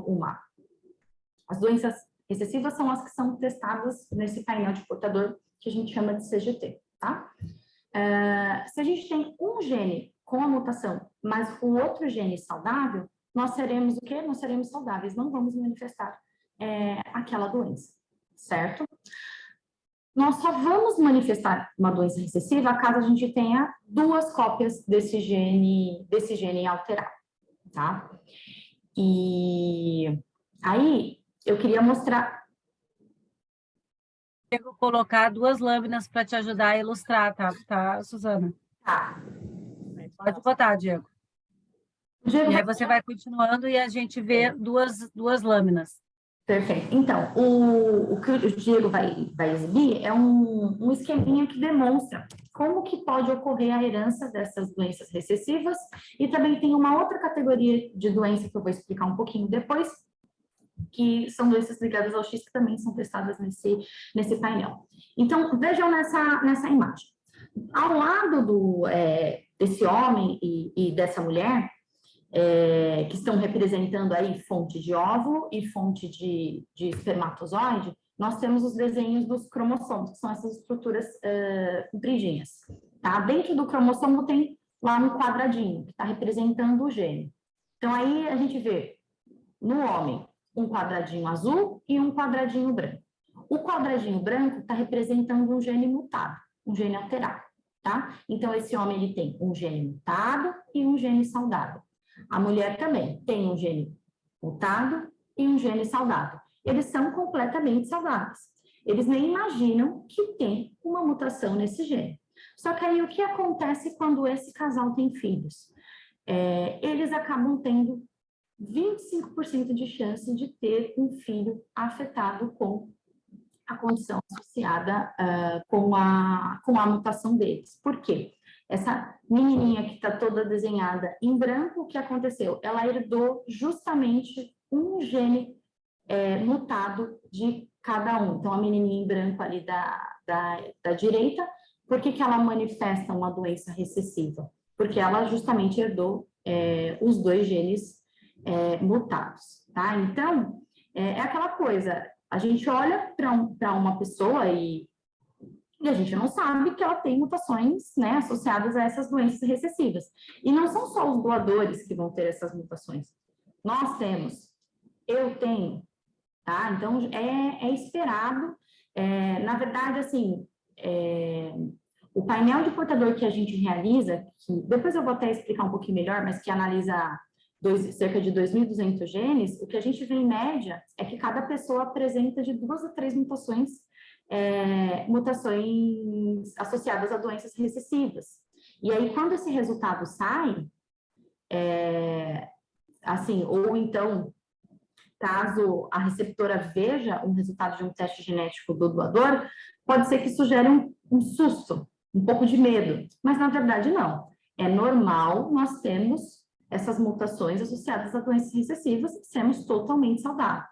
as doenças recessivas são as que são testadas nesse painel de portador que a gente chama de CGT, tá? Se a gente tem um gene com a mutação, mas o outro gene saudável, nós seremos o quê? Nós seremos saudáveis, não vamos manifestar aquela doença, certo? Nós só vamos manifestar uma doença recessiva caso a gente tenha 2 cópias desse gene alterado, tá? E aí, eu queria mostrar... Eu vou colocar 2 lâminas para te ajudar a ilustrar, tá, Suzana? Tá. Pode botar, Diego. E aí você vai continuando e a gente vê duas lâminas. Perfeito. Então, o que o Diego vai exibir é um esqueminha que demonstra como que pode ocorrer a herança dessas doenças recessivas e também tem uma outra categoria de doença que eu vou explicar um pouquinho depois, que são doenças ligadas ao X que também são testadas nesse painel. Então, vejam nessa imagem. Ao lado desse homem e dessa mulher, que estão representando aí fonte de óvulo e fonte de espermatozoide, nós temos os desenhos dos cromossomos, que são essas estruturas compridinhas. Tá? Dentro do cromossomo tem lá um quadradinho, que está representando o gene. Então, aí a gente vê, no homem, um quadradinho azul e um quadradinho branco. O quadradinho branco está representando um gene mutado, um gene alterado. Tá? Então, esse homem ele tem um gene mutado e um gene saudável. A mulher também tem um gene mutado e um gene saudável. Eles são completamente saudáveis. Eles nem imaginam que tem uma mutação nesse gene. Só que aí o que acontece quando esse casal tem filhos? Eles acabam tendo 25% de chance de ter um filho afetado com a condição associada com a mutação deles. Por quê? Essa menininha que está toda desenhada em branco, o que aconteceu? Ela herdou justamente um gene mutado de cada um. Então, a menininha em branco ali da direita, por que ela manifesta uma doença recessiva? Porque ela justamente herdou os dois genes mutados, tá? Então, é aquela coisa, a gente olha para uma pessoa e a gente não sabe que ela tem mutações, né, associadas a essas doenças recessivas. E não são só os doadores que vão ter essas mutações. Nós temos, eu tenho, tá? Então, é esperado. Na verdade, assim, o painel de portador que a gente realiza, que depois eu vou até explicar um pouquinho melhor, mas que analisa cerca de 2.200 genes, o que a gente vê em média é que cada pessoa apresenta de 2 a 3 mutações associadas a doenças recessivas. E aí, quando esse resultado sai, assim, ou então, caso a receptora veja um resultado de um teste genético do doador, pode ser que isso gere um susto, um pouco de medo, mas na verdade não. É normal nós termos essas mutações associadas a doenças recessivas e sermos totalmente saudáveis.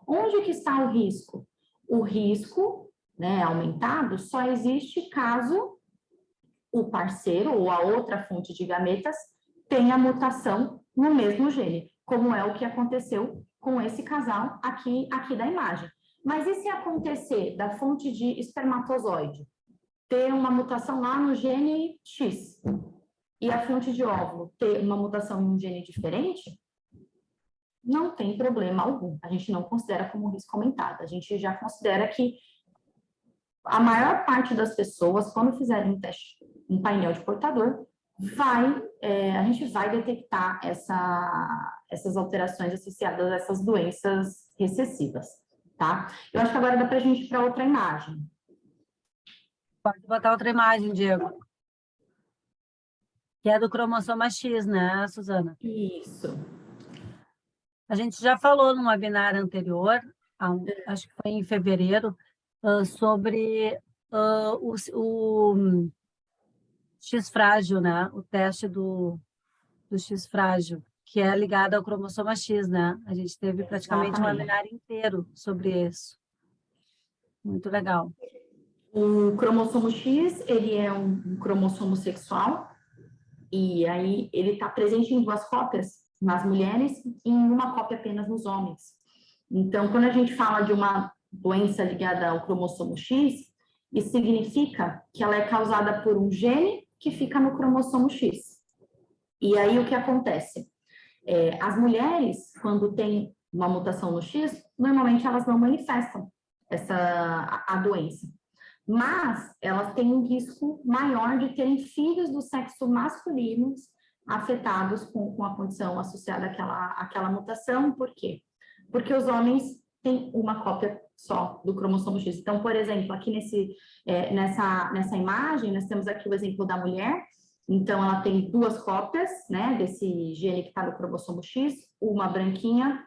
Onde que está o risco? O risco, né, aumentado só existe caso o parceiro ou a outra fonte de gametas tenha mutação no mesmo gene, como é o que aconteceu com esse casal aqui da imagem. Mas e se acontecer da fonte de espermatozoide ter uma mutação lá no gene X e a fonte de óvulo ter uma mutação em um gene diferente? Não tem problema algum. A gente não considera como risco aumentado. A gente já considera que a maior parte das pessoas, quando fizerem um teste, um painel de portador, a gente vai detectar essas alterações associadas a essas doenças recessivas, tá? Eu acho que agora dá para a gente ir para outra imagem. Pode botar outra imagem, Diego. Que é do cromossoma X, né, Suzana? Isso. A gente já falou num webinar anterior, acho que foi em fevereiro, sobre o X frágil, né? O teste do X frágil, que é ligado ao cromossoma X, né? A gente teve praticamente um webinar inteiro sobre isso. Muito legal. O cromossomo X, ele é um cromossomo sexual, e aí ele está presente em 2 cópias nas mulheres e em 1 cópia apenas nos homens. Então, quando a gente fala de uma doença ligada ao cromossomo X, isso significa que ela é causada por um gene que fica no cromossomo X. E aí, o que acontece? As mulheres, quando tem uma mutação no X, normalmente elas não manifestam a doença. Mas elas têm um risco maior de terem filhos do sexo masculino afetados com a condição associada àquela mutação. Por quê? Porque os homens têm 1 cópia só do cromossomo X. Então, por exemplo, aqui nessa imagem, nós temos aqui o exemplo da mulher. Então, ela tem 2 cópias, né, desse gene que está no cromossomo X, uma branquinha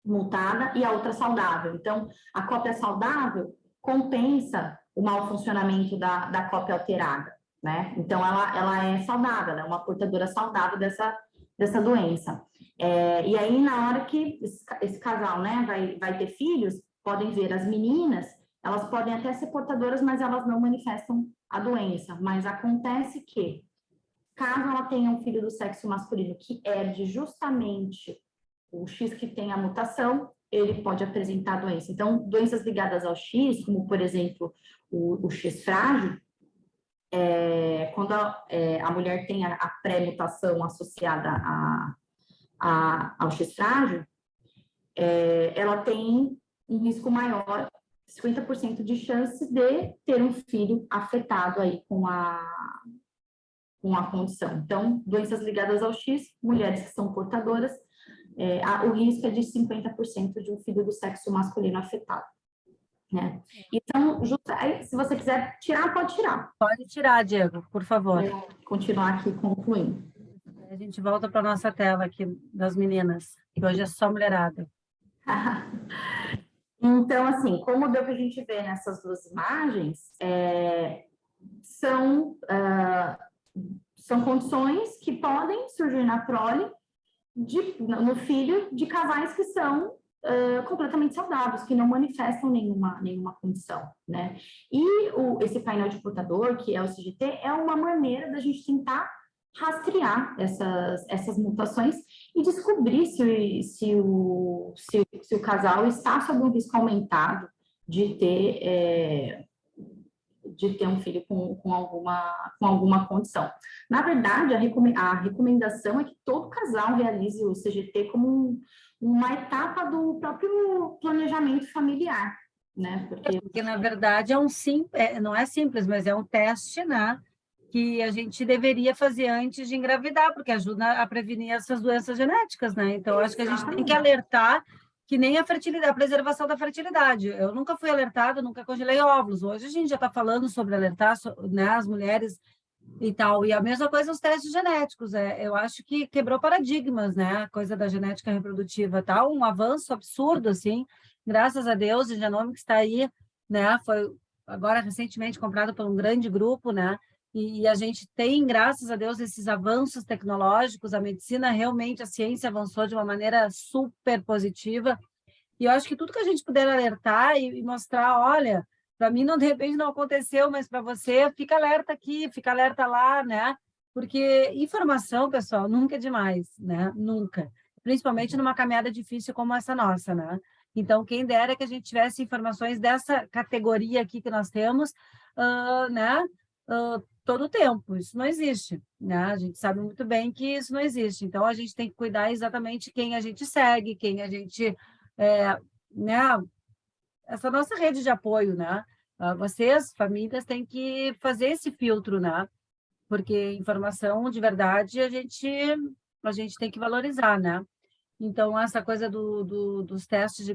mutada e a outra saudável. Então, a cópia saudável compensa o mau funcionamento da cópia alterada, né? Então, ela é saudável, ela é uma portadora saudável dessa doença. E aí, na hora que esse casal, né, vai ter filhos, podem ver as meninas elas podem até ser portadoras, mas elas não manifestam a doença. Mas acontece que, caso ela tenha um filho do sexo masculino que herde justamente o X que tem a mutação, ele pode apresentar a doença. Então, doenças ligadas ao X, como, por exemplo, o X frágil, quando a mulher tem a pré-mutação associada ao X frágil, ela tem um risco maior, 50% de chance de ter um filho afetado aí com a condição. Então, doenças ligadas ao X, mulheres que são portadoras, o risco é de 50% de um filho do sexo masculino afetado. Né? Então, se você quiser tirar, pode tirar. Pode tirar, Diego, por favor. Continuar aqui concluindo. A gente volta para a nossa tela aqui das meninas, que hoje é só mulherada. Então, assim, como deu para a gente ver nessas duas imagens, são condições que podem surgir na prole no filho de casais que são completamente saudáveis, que não manifestam nenhuma condição, né? E esse painel de portador, que é o CGT, é uma maneira da gente tentar rastrear essas mutações e descobrir se o casal está sob um risco aumentado de ter um filho com alguma condição. Na verdade, a recomendação é que todo casal realize o CGT como uma etapa do próprio planejamento familiar, né? Porque na verdade, não é simples, mas é um teste, né? Que a gente deveria fazer antes de engravidar, porque ajuda a prevenir essas doenças genéticas, né? Então, acho que a gente tem que alertar que nem a fertilidade, a preservação da fertilidade. Eu nunca fui alertada, nunca congelei óvulos. Hoje a gente já está falando sobre alertar, né, as mulheres e tal. E a mesma coisa os testes genéticos. Eu acho que quebrou paradigmas, né? A coisa da genética reprodutiva, tá? Um avanço absurdo, assim. Graças a Deus, o Genomics está aí, né? Foi agora recentemente comprado por um grande grupo, né? E a gente tem, graças a Deus, esses avanços tecnológicos, a medicina realmente, a ciência avançou de uma maneira super positiva, e eu acho que tudo que a gente puder alertar e mostrar, olha, para mim, de repente não aconteceu, mas para você, fica alerta aqui, fica alerta lá, né? Porque informação, pessoal, nunca é demais, né? Nunca. Principalmente numa caminhada difícil como essa nossa, né? Então, quem dera que a gente tivesse informações dessa categoria aqui que nós temos, né? Todo o tempo, isso não existe, né? A gente sabe muito bem que isso não existe, então a gente tem que cuidar exatamente quem a gente segue, quem a gente, né? Essa nossa rede de apoio, né? Vocês, famílias, têm que fazer esse filtro, né? Porque informação de verdade a gente tem que valorizar, né? Então, essa coisa dos testes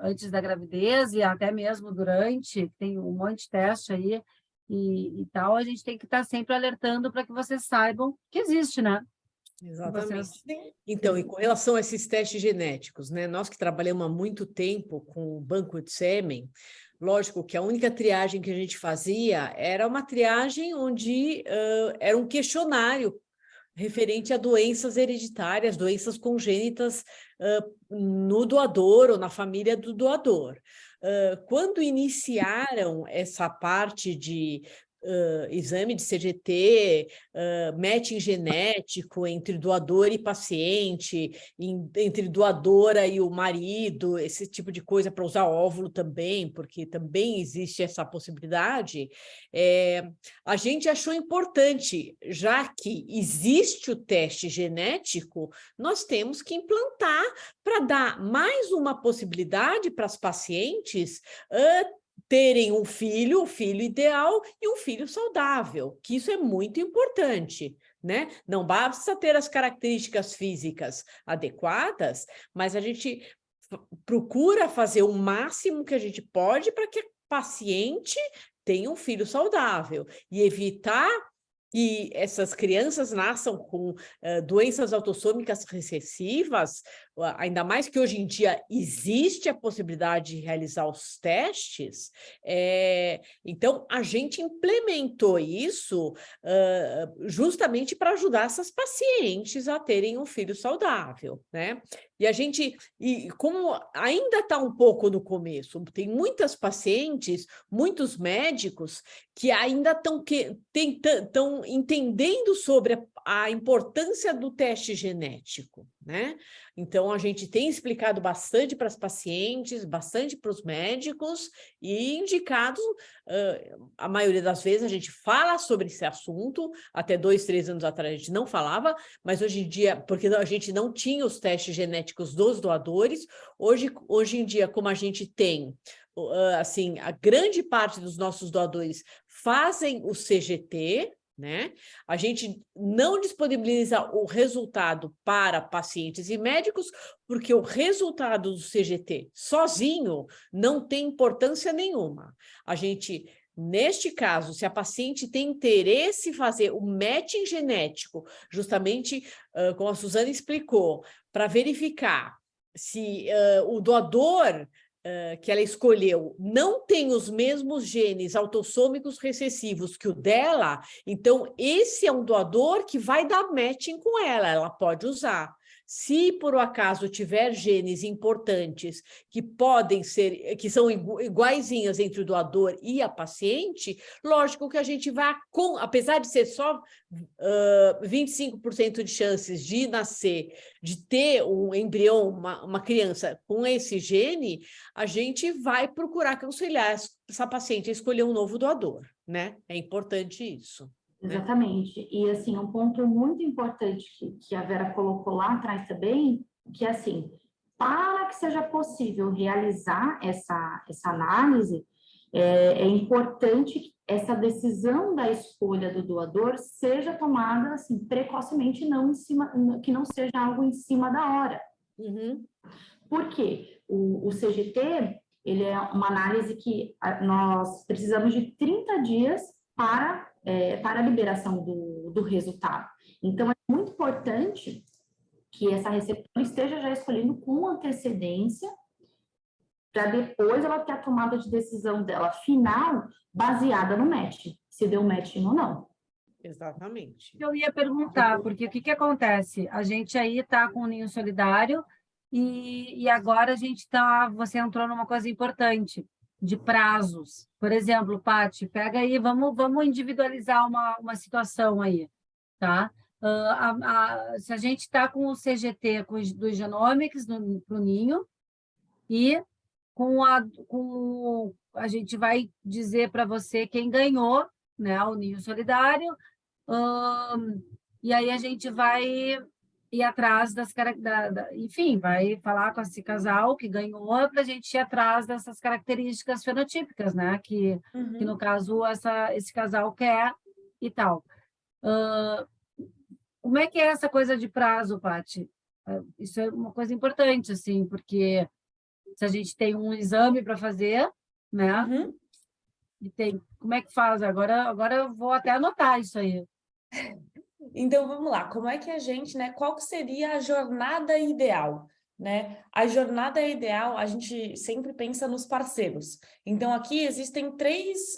antes da gravidez e até mesmo durante, tem um monte de teste aí, e tal, a gente tem que estar sempre alertando para que vocês saibam que existe, né? Exatamente. Então, e com relação a esses testes genéticos, né? Nós que trabalhamos há muito tempo com o banco de sêmen, lógico que a única triagem que a gente fazia era uma triagem onde era um questionário referente a doenças hereditárias, doenças congênitas no doador ou na família do doador. Quando iniciaram essa parte de exame de CGT, matching genético entre doador e paciente, entre doadora e o marido, esse tipo de coisa para usar óvulo também, porque também existe essa possibilidade, a gente achou importante, já que existe o teste genético, nós temos que implantar para dar mais uma possibilidade para as pacientes terem um filho, o filho ideal e um filho saudável, que isso é muito importante, né? Não basta ter as características físicas adequadas, mas a gente procura fazer o máximo que a gente pode para que a paciente tenha um filho saudável e evitar que essas crianças nasçam com doenças autossômicas recessivas, ainda mais que hoje em dia existe a possibilidade de realizar os testes, então a gente implementou isso justamente para ajudar essas pacientes a terem um filho saudável, né? E como ainda está um pouco no começo, tem muitas pacientes, muitos médicos que ainda estão entendendo sobre a importância do teste genético, né? Então, a gente tem explicado bastante para as pacientes, bastante para os médicos e indicado, a maioria das vezes a gente fala sobre esse assunto, até 2, 3 anos atrás a gente não falava, mas hoje em dia, porque a gente não tinha os testes genéticos dos doadores, hoje em dia, como a gente tem, assim, a grande parte dos nossos doadores fazem o CGT, né? A gente não disponibiliza o resultado para pacientes e médicos, porque o resultado do CGT sozinho não tem importância nenhuma. A gente, neste caso, se a paciente tem interesse em fazer o matching genético, justamente como a Suzana explicou, para verificar se o doador que ela escolheu não tem os mesmos genes autossômicos recessivos que o dela, então esse é um doador que vai dar matching com ela pode usar. Se por um acaso tiver genes importantes que podem ser, que são iguaizinhas entre o doador e a paciente, lógico que a gente vai, apesar de ser só 25% de chances de nascer, de ter um embrião, uma criança com esse gene, a gente vai procurar aconselhar essa paciente a escolher um novo doador, né? É importante isso. Exatamente. E, assim, um ponto muito importante que a Vera colocou lá atrás também, que, assim, para que seja possível realizar essa análise, é importante que essa decisão da escolha do doador seja tomada, assim, precocemente, que não seja algo em cima da hora. Uhum. Por quê? O CGT, ele é uma análise que nós precisamos de 30 dias para a liberação do resultado. Então, é muito importante que essa receptora esteja já escolhendo com antecedência, para depois ela ter a tomada de decisão dela final, baseada no match, se deu matching ou não. Exatamente. Eu ia perguntar, porque o que acontece? A gente aí está com o Ninho Solidário e agora você entrou numa coisa importante, de prazos. Por exemplo, Paty, pega aí, vamos individualizar uma situação aí, tá? Se a gente está com o CGT do Genomics para o Ninho e a gente vai dizer para você quem ganhou, né, o Ninho Solidário, e aí a gente vai ir atrás enfim, vai falar com esse casal que ganhou para a gente ir atrás dessas características fenotípicas, né? Que no caso esse casal quer e tal. Como é que é essa coisa de prazo, Paty? Isso é uma coisa importante, assim, porque se a gente tem um exame para fazer, né? E como é que faz? Agora eu vou até anotar isso aí. Então, vamos lá. Como é que a gente, né? Qual que seria a jornada ideal, né? A jornada ideal, a gente sempre pensa nos parceiros. Então, aqui existem três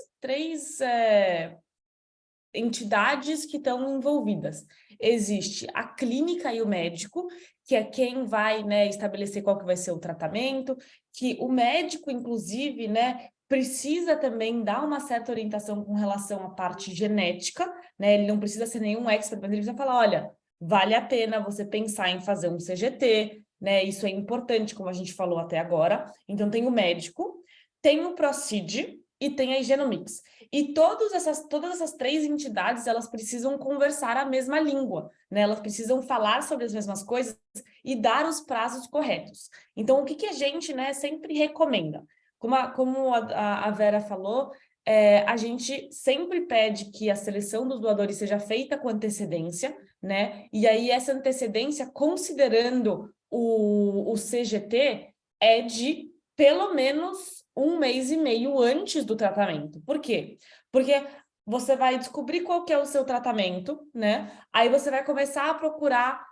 entidades que estão envolvidas. Existe a clínica e o médico, que é quem vai, né, estabelecer qual que vai ser o tratamento, que o médico, inclusive, né, precisa também dar uma certa orientação com relação à parte genética, né? Ele não precisa ser nenhum expert, mas ele precisa falar, olha, vale a pena você pensar em fazer um CGT, né? Isso é importante, como a gente falou até agora. Então, tem o médico, tem o ProCid e tem a Genomics. E todas essas três entidades, elas precisam conversar a mesma língua, né? Elas precisam falar sobre as mesmas coisas e dar os prazos corretos. Então, o que a gente, né, sempre recomenda? Como a Vera falou, a gente sempre pede que a seleção dos doadores seja feita com antecedência, né? E aí essa antecedência, considerando o CGT, é de pelo menos 1 mês e meio antes do tratamento. Por quê? Porque você vai descobrir qual que é o seu tratamento, né? Aí você vai começar a procurar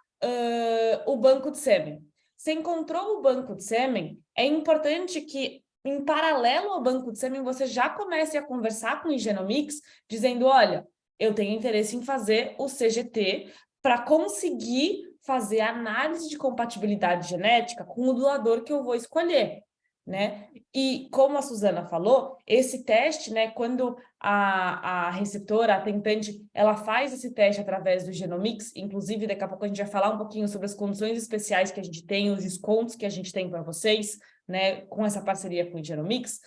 o banco de sêmen. Você encontrou o banco de sêmen, é importante que em paralelo ao banco de sêmen, você já comece a conversar com o Genomics, dizendo, olha, eu tenho interesse em fazer o CGT para conseguir fazer análise de compatibilidade genética com o doador que eu vou escolher, né? E como a Suzana falou, esse teste, né, quando a receptora, a tentante, ela faz esse teste através do Genomics, inclusive daqui a pouco a gente vai falar um pouquinho sobre as condições especiais que a gente tem, os descontos que a gente tem para vocês, né, com essa parceria com o Genomics.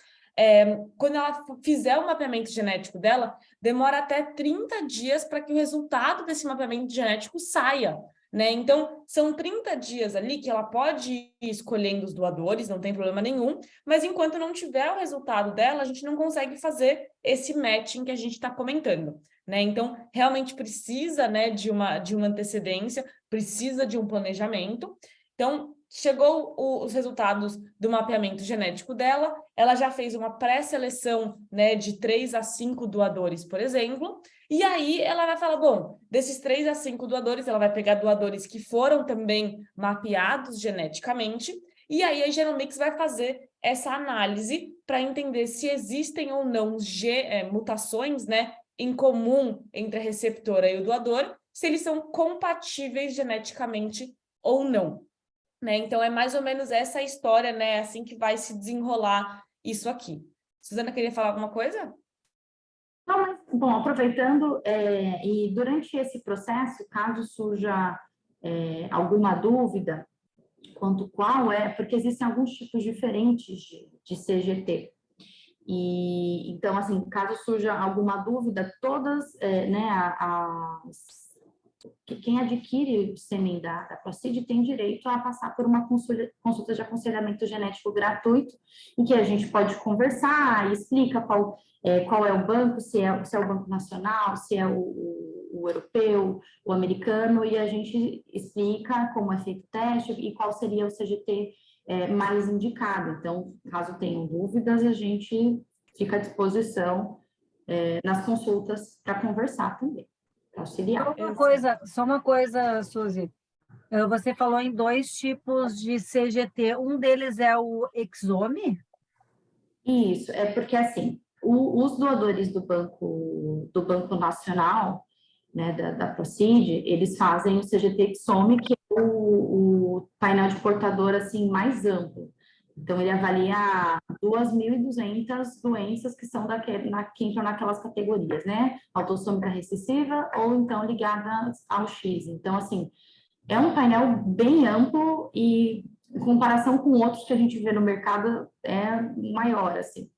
Quando ela fizer o mapeamento genético dela, demora até 30 dias para que o resultado desse mapeamento genético saia, né? Então, são 30 dias ali que ela pode ir escolhendo os doadores, não tem problema nenhum, mas enquanto não tiver o resultado dela, a gente não consegue fazer esse matching que a gente está comentando, né? Então, realmente precisa, né, de uma antecedência, precisa de um planejamento. Então, chegou os resultados do mapeamento genético dela, ela já fez uma pré-seleção, né, de 3 a 5 doadores, por exemplo, e aí ela vai falar, bom, desses 3 a 5 doadores, ela vai pegar doadores que foram também mapeados geneticamente, e aí a Genomics vai fazer essa análise para entender se existem ou não mutações, né, em comum entre a receptora e o doador, se eles são compatíveis geneticamente ou não, né? Então, é mais ou menos essa a história, né? Assim que vai se desenrolar isso aqui. Suzana, queria falar alguma coisa? Não, mas, bom, aproveitando, e durante esse processo, caso surja alguma dúvida quanto qual porque existem alguns tipos diferentes de CGT. E, então, assim, caso surja alguma dúvida, todas, né, quem adquire o sêmen da Procid tem direito a passar por uma consulta de aconselhamento genético gratuito, em que a gente pode conversar e explica qual é o banco, se é o Banco Nacional, se é o europeu, o americano, e a gente explica como é feito o teste e qual seria o CGT mais indicado. Então, caso tenham dúvidas, a gente fica à disposição nas consultas para conversar também, para auxiliar. Só uma coisa, Suzy. Você falou em 2 tipos de CGT. Um deles é o Exome? Isso, é porque assim, os doadores do Banco Nacional, né, da Procid, eles fazem o CGT Exome, que é o painel de portador assim mais amplo. Então, ele avalia 2.200 doenças que são que entram naquelas categorias, né? Autossômica recessiva ou então ligadas ao X. Então, assim, é um painel bem amplo e, em comparação com outros que a gente vê no mercado, é maior, assim.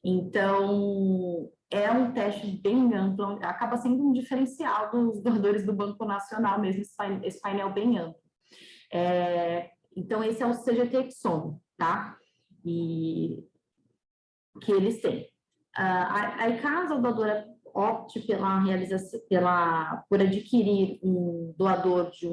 Então, é um teste bem amplo, acaba sendo um diferencial dos doadores do Banco Nacional mesmo, esse painel bem amplo. Então, esse é o CGT Exome, tá? E que eles têm. Aí, caso a doadora opte por adquirir um doador de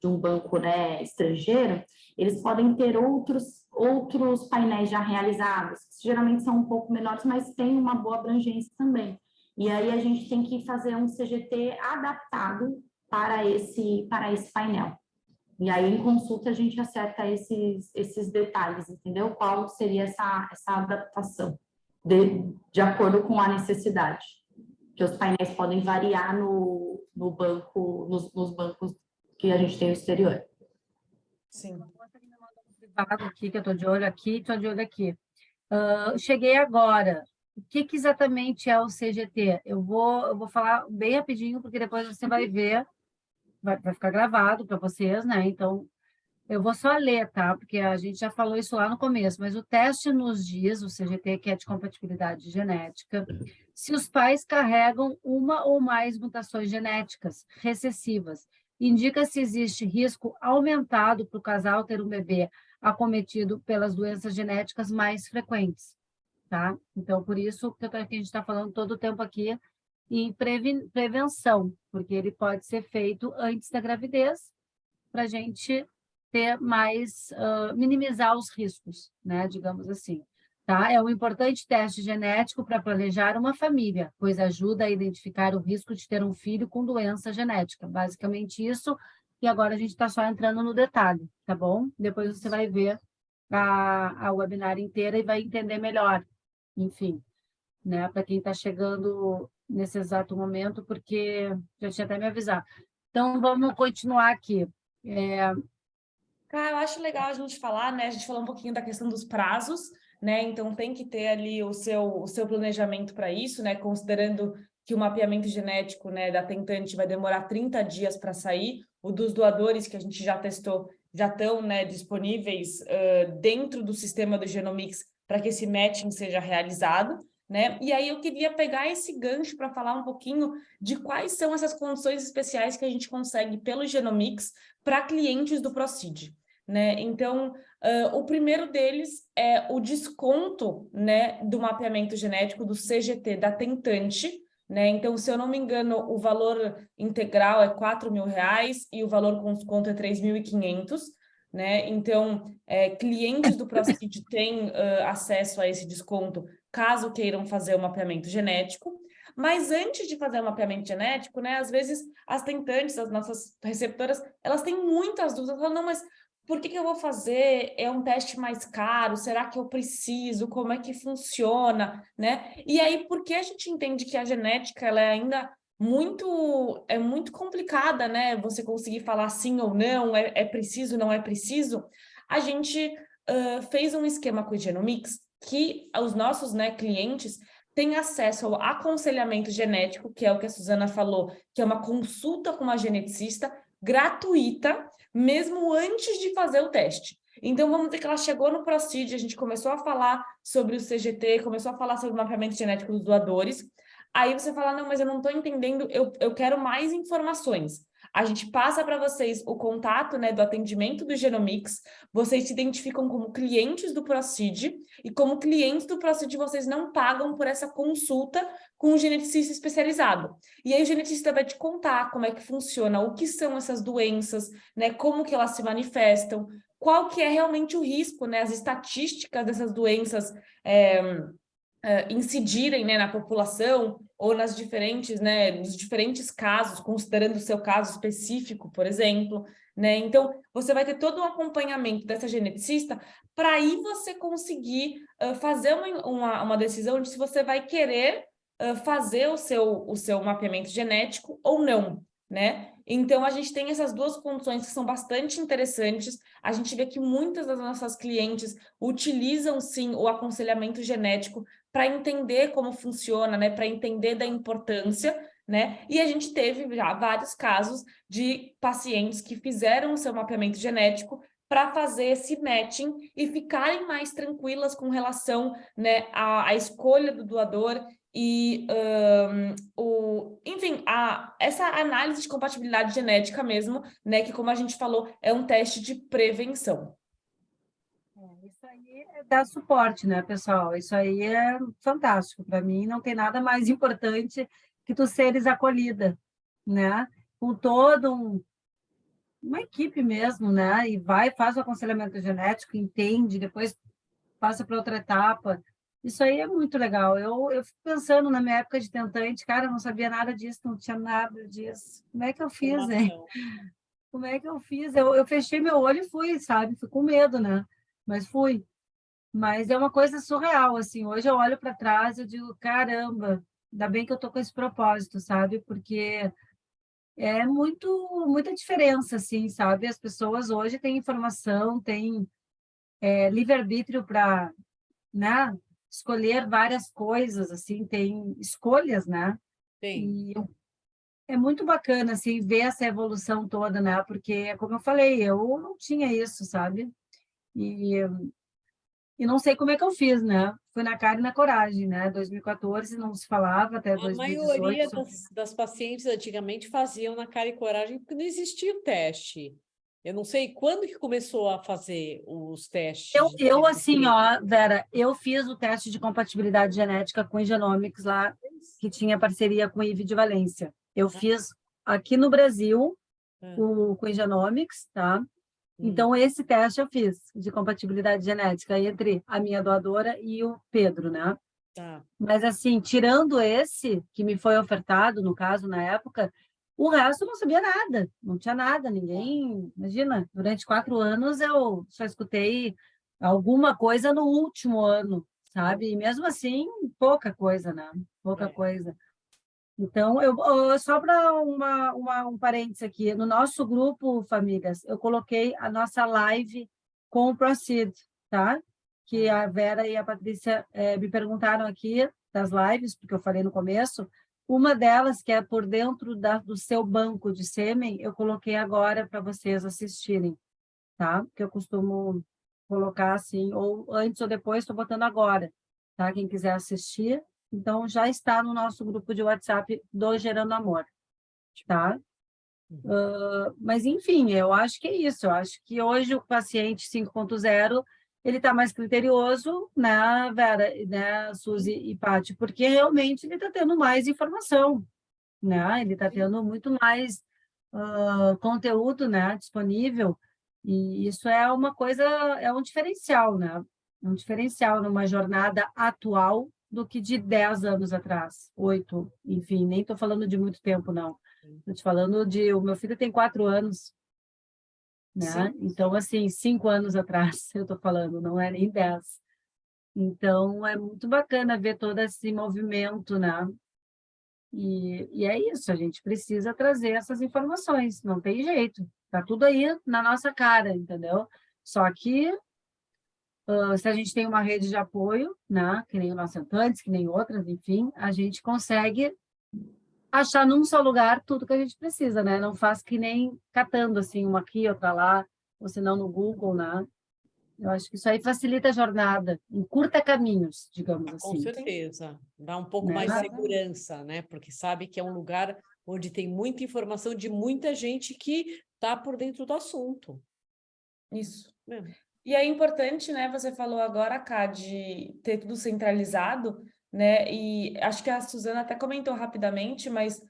um banco, né, estrangeiro, eles podem ter outros painéis já realizados, que geralmente são um pouco menores, mas têm uma boa abrangência também. E aí a gente tem que fazer um CGT adaptado para esse painel. E aí, em consulta, a gente acerta esses detalhes, entendeu? Qual seria essa adaptação, de acordo com a necessidade. Que os painéis podem variar no banco, nos bancos que a gente tem no exterior. Sim. Aqui, que eu estou de olho aqui, estou de olho aqui. Cheguei agora. O que exatamente é o CGT? Eu vou falar bem rapidinho, porque depois você vai ver, vai ficar gravado para vocês, né? Então, eu vou só ler, tá? Porque a gente já falou isso lá no começo, mas o teste nos diz, o CGT, que é de compatibilidade genética, se os pais carregam uma ou mais mutações genéticas recessivas, indica se existe risco aumentado para o casal ter um bebê acometido pelas doenças genéticas mais frequentes, tá? Então, por isso que a gente está falando todo o tempo aqui em prevenção, porque ele pode ser feito antes da gravidez, para a gente ter mais, minimizar os riscos, né, digamos assim. Tá? É um importante teste genético para planejar uma família, pois ajuda a identificar o risco de ter um filho com doença genética. Basicamente isso, e agora a gente está só entrando no detalhe, tá bom? Depois você vai ver a webinar inteira e vai entender melhor, enfim, né, para quem está chegando nesse exato momento, porque já tinha até me avisar. Então, vamos continuar aqui. Cara, eu acho legal a gente falar, né? A gente falou um pouquinho da questão dos prazos, né? Então tem que ter ali o seu planejamento para isso, né? Considerando que o mapeamento genético, né, da tentante vai demorar 30 dias para sair, o dos doadores que a gente já testou já estão, né, disponíveis dentro do sistema do Genomics para que esse matching seja realizado, né? E aí eu queria pegar esse gancho para falar um pouquinho de quais são essas condições especiais que a gente consegue pelo Genomics para clientes do Procid, né? Então, o primeiro deles é o desconto, né, do mapeamento genético do CGT da tentante, né? Então, se eu não me engano, o valor integral é R$ 4.000 e o valor com desconto é 3.500, né? Então, clientes do Procid têm acesso a esse desconto caso queiram fazer o mapeamento genético. Mas antes de fazer o mapeamento genético, né, às vezes as tentantes, as nossas receptoras, elas têm muitas dúvidas. Falam, não, mas por que eu vou fazer? É um teste mais caro? Será que eu preciso? Como é que funciona? Né? E aí, porque a gente entende que a genética ela é ainda muito complicada, né? Você conseguir falar sim ou não, é preciso, não é preciso. A gente fez um esquema com o Genomics que os nossos, né, clientes têm acesso ao aconselhamento genético, que é o que a Suzana falou, que é uma consulta com uma geneticista gratuita, mesmo antes de fazer o teste. Então, vamos dizer que ela chegou no Procid, a gente começou a falar sobre o CGT, começou a falar sobre o mapeamento genético dos doadores. Aí você fala, não, mas eu não estou entendendo, eu quero mais informações. A gente passa para vocês o contato, né, do atendimento do Genomics, vocês se identificam como clientes do Procid, e como clientes do Procid, vocês não pagam por essa consulta com um geneticista especializado. E aí o geneticista vai te contar como é que funciona, o que são essas doenças, né, como que elas se manifestam, qual que é realmente o risco, né, as estatísticas dessas doenças incidirem, né, na população ou nas diferentes, né, nos diferentes casos, considerando o seu caso específico, por exemplo, né? Então, você vai ter todo um acompanhamento dessa geneticista para aí você conseguir fazer uma decisão de se você vai querer fazer o seu mapeamento genético ou não, né? Então, a gente tem essas duas condições que são bastante interessantes. A gente vê que muitas das nossas clientes utilizam, sim, o aconselhamento genético para entender como funciona, né? Para entender da importância, né? E a gente teve já vários casos de pacientes que fizeram o seu mapeamento genético para fazer esse matching e ficarem mais tranquilas com relação, né, à escolha do doador e, enfim, essa análise de compatibilidade genética mesmo, né, que, como a gente falou, é um teste de prevenção. Isso aí é dar suporte, né, pessoal? Isso aí é fantástico. Para mim, não tem nada mais importante que tu seres acolhida, né? Com uma equipe mesmo, né? E faz o aconselhamento genético, entende, depois passa para outra etapa. Isso aí é muito legal. Eu fico pensando na minha época de tentante, cara, eu não sabia nada disso, não tinha nada disso. Como é que eu fiz, hein? Como é que eu fiz? Eu fechei meu olho e fui, sabe? Fui com medo, né? Mas fui. Mas é uma coisa surreal, assim. Hoje eu olho para trás e digo, caramba, ainda bem que eu tô com esse propósito, sabe? Porque é muita diferença, assim, sabe? As pessoas hoje têm informação, têm livre-arbítrio para, né, escolher várias coisas, assim, tem escolhas, né? Tem. E é muito bacana, assim, ver essa evolução toda, né? Porque, como eu falei, eu não tinha isso, sabe? E não sei como é que eu fiz, né? Foi na cara e na coragem, né? 2014 não se falava, até A 2018. maioria das pacientes antigamente faziam na cara e coragem porque não existia o teste. Eu não sei quando que começou a fazer os testes. Eu assim, ó, Vera, eu fiz o teste de compatibilidade genética com o Genomics lá, que tinha parceria com o IV de Valência. Eu fiz aqui no Brasil com o Genomics, tá? Então, esse teste eu fiz de compatibilidade genética entre a minha doadora e o Pedro, né? Tá. Mas, assim, tirando esse que me foi ofertado, no caso, na época, o resto eu não sabia nada, não tinha nada, ninguém... Imagina, durante 4 anos eu só escutei alguma coisa no último ano, sabe? E mesmo assim, pouca coisa, né? Pouca coisa. Então, só para um parênteses aqui, no nosso grupo, Famílias, eu coloquei a nossa live com o Proceed, tá? Que a Vera e a Patrícia me perguntaram aqui das lives, porque eu falei no começo, uma delas, que é por dentro do seu banco de sêmen, eu coloquei agora para vocês assistirem, tá? Que eu costumo colocar assim, ou antes ou depois, estou botando agora, tá? Quem quiser assistir, então já está no nosso grupo de WhatsApp do Gerando Amor, tá? Mas, enfim, eu acho que é isso. Eu acho que hoje o paciente 5.0 ele está mais criterioso, né, Vera, né, Suzy e Paty, porque realmente ele está tendo mais informação, né? Ele está tendo muito mais conteúdo, né, disponível, e isso é uma coisa, é um diferencial, né? Um diferencial numa jornada atual do que de 10 anos atrás, 8, enfim, nem estou falando de muito tempo, não. Estou te falando o meu filho tem 4 anos, né? Sim. Então, assim, 5 anos atrás, eu estou falando, não é nem 10. Então, é muito bacana ver todo esse movimento, né? E é isso, a gente precisa trazer essas informações, não tem jeito, tá tudo aí na nossa cara, entendeu? Só que se a gente tem uma rede de apoio, né, que nem o Nosso Antantes, que nem outras, enfim, a gente consegue achar num só lugar tudo que a gente precisa, né? Não faz que nem catando, assim, uma aqui, outra lá, ou se não no Google, né? Eu acho que isso aí facilita a jornada, encurta caminhos, digamos Com assim. certeza, dá um pouco Né? mais de Exatamente. segurança, né? Porque sabe que é um lugar onde tem muita informação de muita gente que está por dentro do assunto. Isso. É. E é importante, né? Você falou agora, Ká, de ter tudo centralizado, né? E acho que a Suzana até comentou rapidamente, mas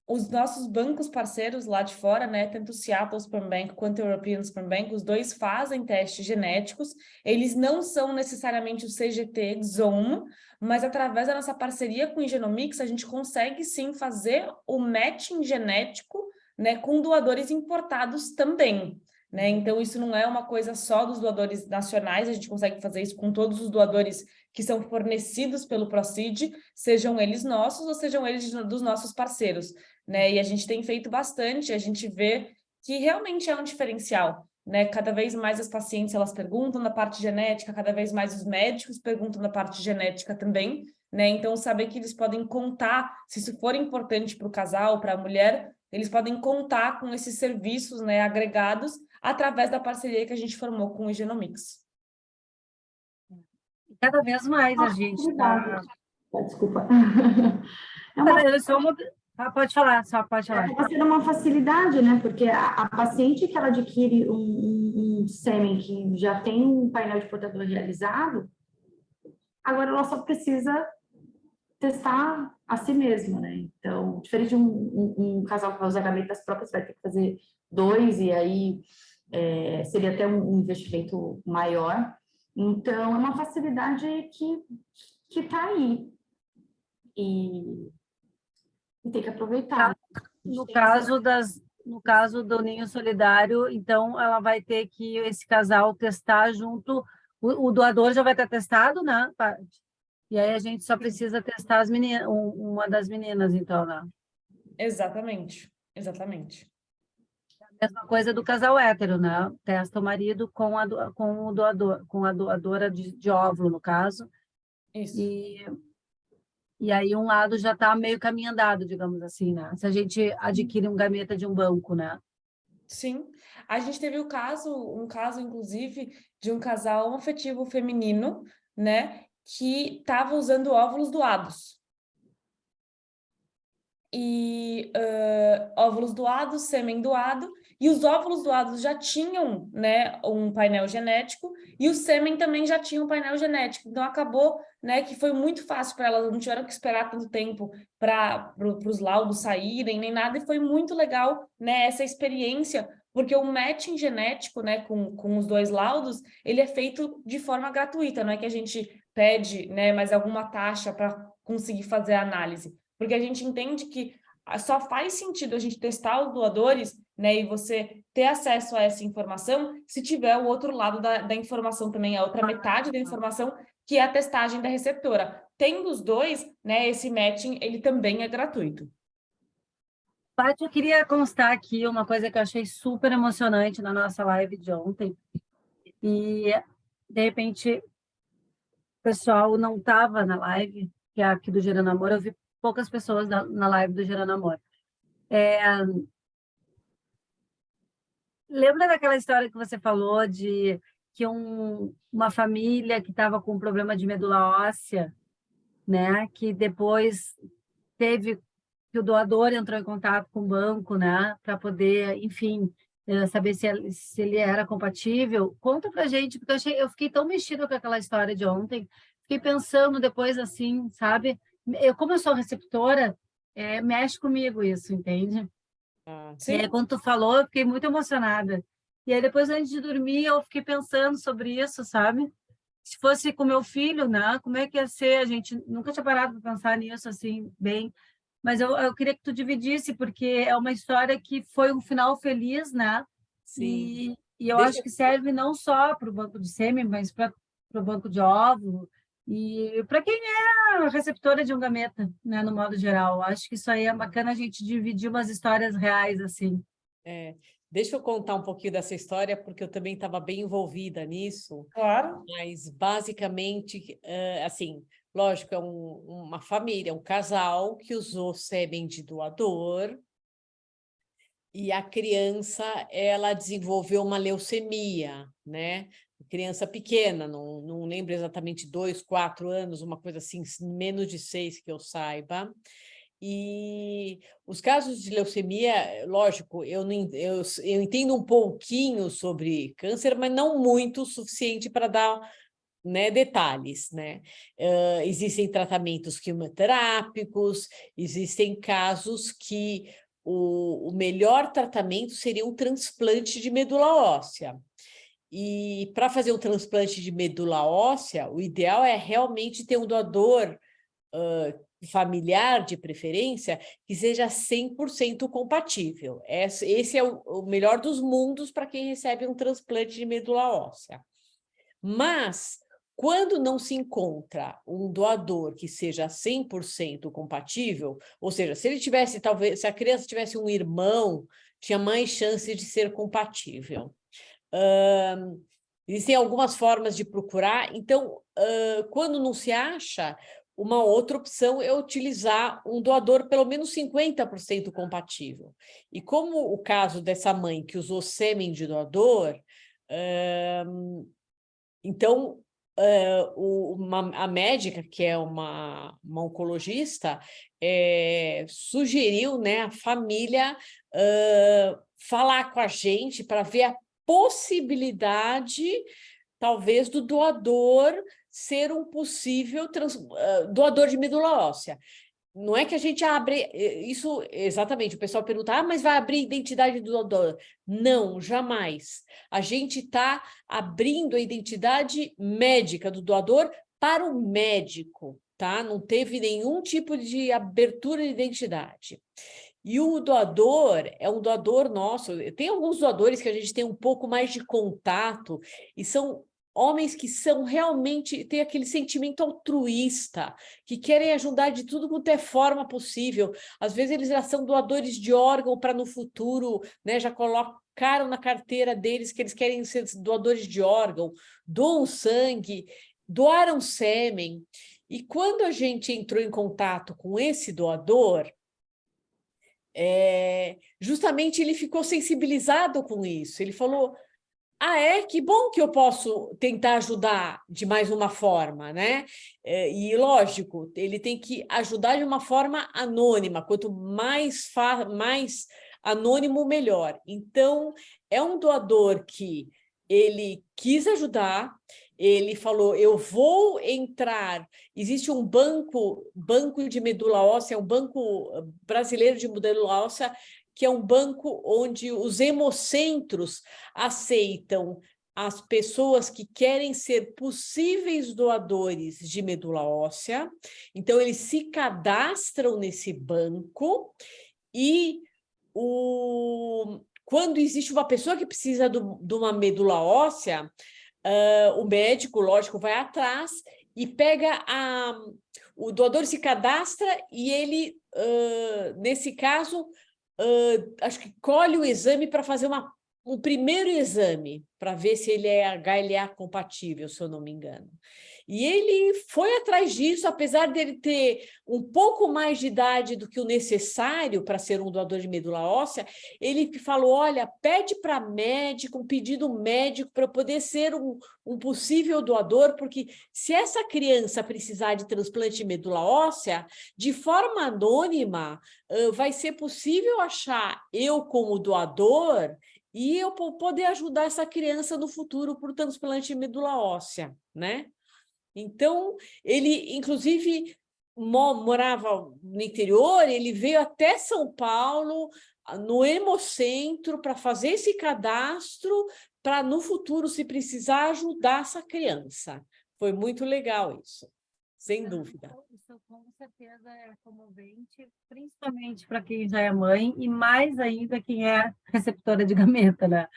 os nossos bancos parceiros lá de fora, né? Tanto o Seattle Sperm Bank quanto o European Sperm Bank, os dois fazem testes genéticos. Eles não são necessariamente o CGT Exome, mas através da nossa parceria com o Genomics, a gente consegue sim fazer o matching genético, né? Com doadores importados também. Né? Então, isso não é uma coisa só dos doadores nacionais, a gente consegue fazer isso com todos os doadores que são fornecidos pelo Proceed, sejam eles nossos ou sejam eles dos nossos parceiros, né? E a gente tem feito bastante, a gente vê que realmente é um diferencial, né? Cada vez mais as pacientes, elas perguntam da parte genética, cada vez mais os médicos perguntam da parte genética também, né? Então, saber que eles podem contar, se isso for importante para o casal, para a mulher, eles podem contar com esses serviços, né, agregados, através da parceria que a gente formou com o Genomics. Cada vez mais a gente está... Desculpa. Pode falar, só pode falar. Acaba sendo uma facilidade, né? Porque a paciente que ela adquire um sêmen que já tem um painel de portador realizado, agora ela só precisa testar a si mesma, né? Então, diferente de um casal que vai usar gametas próprias, vai ter que fazer 2, e aí seria até um investimento maior. Então, é uma facilidade que está aí. E tem que aproveitar. No caso do Ninho Solidário, então, ela vai ter que, esse casal, testar junto, o doador já vai estar testado, né? E aí a gente só precisa testar as meninas, uma das meninas, então, né? Exatamente, exatamente. Mesma coisa do casal hétero, né? Testa o marido com o doador, com a doadora de óvulo, no caso. Isso. E aí um lado já está meio caminho andado, digamos assim, né? Se a gente adquire um gameta de um banco, né? Sim. A gente teve um caso, inclusive, de um casal homoafetivo feminino, né? Que estava usando óvulos doados. E óvulos doados, sêmen doado, e os óvulos doados já tinham, né, um painel genético, e o sêmen também já tinha um painel genético. Então, acabou, né, que foi muito fácil para elas, não tiveram que esperar tanto tempo para os laudos saírem, nem nada, e foi muito legal, né, essa experiência, porque o matching genético, né, com os dois laudos, ele é feito de forma gratuita, não é que a gente pede, né, mais alguma taxa para conseguir fazer a análise. Porque a gente entende que só faz sentido a gente testar os doadores, né, e você ter acesso a essa informação se tiver o outro lado da informação também, a outra metade da informação, que é a testagem da receptora. Tendo os dois, né, esse matching, ele também é gratuito. Paty, eu queria constar aqui uma coisa que eu achei super emocionante na nossa live de ontem. E, de repente, o pessoal não estava na live, que é aqui do Gerando Amor. Eu vi poucas pessoas na live do Gerando Amor. Lembra daquela história que você falou de que uma família que estava com um problema de medula óssea, né? Que depois que o doador entrou em contato com o banco, né? Para poder, enfim, saber se ele era compatível. Conta pra gente, porque eu fiquei tão mexida com aquela história de ontem. Fiquei pensando depois assim, sabe? Como eu sou receptora, mexe comigo isso, entende? E aí, Sim, quando tu falou, eu fiquei muito emocionada. E aí, depois, antes de dormir, eu fiquei pensando sobre isso, sabe? Se fosse com meu filho, né? Como é que ia ser? A gente nunca tinha parado para pensar nisso, assim, bem. Mas eu queria que tu dividisse, porque é uma história que foi um final feliz, né? Sim. E eu Deixa acho que serve não só para o banco de sêmen, mas para o banco de óvulo e para quem é receptora de um gameta, né? No modo geral. Eu acho que isso aí é bacana a gente dividir umas histórias reais, assim. deixa eu contar um pouquinho dessa história, porque eu também estava bem envolvida nisso, claro. mas basicamente, assim, lógico, é uma família, um casal que usou sêmen de doador, e a criança, ela desenvolveu uma leucemia, né? Criança pequena, não lembro exatamente 2, 4 anos, uma coisa assim, menos de 6 que eu saiba. E os casos de leucemia, lógico, eu entendo um pouquinho sobre câncer, mas não muito o suficiente para dar, né, detalhes, né? Existem tratamentos quimioterápicos, existem casos que o melhor tratamento seria um transplante de medula óssea. E para fazer um transplante de medula óssea, o ideal é realmente ter um doador familiar, de preferência, que seja 100% compatível. Esse é o melhor dos mundos para quem recebe um transplante de medula óssea. Mas, quando não se encontra um doador que seja 100% compatível, ou seja, se ele tivesse, talvez, se a criança tivesse um irmão, tinha mais chance de ser compatível. Existem algumas formas de procurar, então, quando não se acha, uma outra opção é utilizar um doador pelo menos 50% compatível. E como o caso dessa mãe que usou sêmen de doador, então, a médica, que é uma oncologista, sugeriu, né, a família falar com a gente para ver a possibilidade, talvez, do doador ser um possível doador de medula óssea. Não é que a gente abre isso exatamente. O pessoal pergunta, mas vai abrir a identidade do doador? Não, jamais. A gente está abrindo a identidade médica do doador para o médico, tá? Não teve nenhum tipo de abertura de identidade. E o doador é um doador nosso. Tem alguns doadores que a gente tem um pouco mais de contato e são homens que são realmente, têm aquele sentimento altruísta, que querem ajudar de tudo quanto é forma possível. Às vezes eles já são doadores de órgão para no futuro, né, já colocaram na carteira deles que eles querem ser doadores de órgão, doam sangue, doaram sêmen. E quando a gente entrou em contato com esse doador, justamente ele ficou sensibilizado com isso. Ele falou, que bom que eu posso tentar ajudar de mais uma forma, né? E, lógico, ele tem que ajudar de uma forma anônima, quanto mais anônimo, melhor. Então, é um doador que ele quis ajudar, ele falou, eu vou entrar, existe um banco de medula óssea, um banco brasileiro de medula óssea, que é um banco onde os hemocentros aceitam as pessoas que querem ser possíveis doadores de medula óssea. Então, eles se cadastram nesse banco e quando existe uma pessoa que precisa de uma medula óssea, o médico, lógico, vai atrás e pega o doador se cadastra e ele, nesse caso, acho que colhe o exame para fazer um primeiro exame, para ver se ele é HLA compatível, se eu não me engano. E ele foi atrás disso, apesar dele ter um pouco mais de idade do que o necessário para ser um doador de medula óssea, ele falou, olha, pede para médico, um pedido médico para poder ser um possível doador, porque se essa criança precisar de transplante de medula óssea, de forma anônima, vai ser possível achar eu como doador e eu poder ajudar essa criança no futuro por transplante de medula óssea, né? Então, ele, inclusive, morava no interior, ele veio até São Paulo, no Hemocentro, para fazer esse cadastro, para, no futuro, se precisar, ajudar essa criança. Foi muito legal isso, sem dúvida. Isso com certeza é comovente, principalmente para quem já é mãe e mais ainda quem é receptora de gameta, né?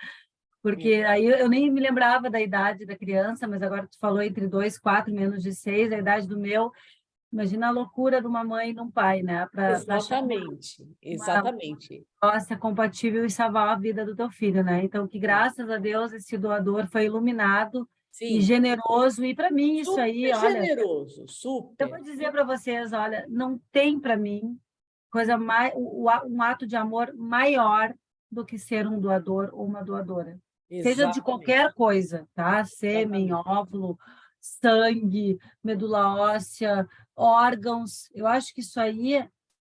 Porque aí eu nem me lembrava da idade da criança, mas agora tu falou entre 2, 4, menos de 6, a idade do meu. Imagina a loucura de uma mãe e de um pai, né? Para Exatamente, exatamente. óssea compatível e salvar a vida do teu filho, né? Então, que graças a Deus esse doador foi iluminado e Sim, generoso. E para mim, isso aí, super olha, generoso, eu super. vou dizer para vocês, olha, não tem para mim coisa mais, um ato de amor maior do que ser um doador ou uma doadora. Seja de Exatamente, qualquer coisa, tá? Sêmen, exatamente. óvulo, sangue, medula óssea, órgãos. Eu acho que isso aí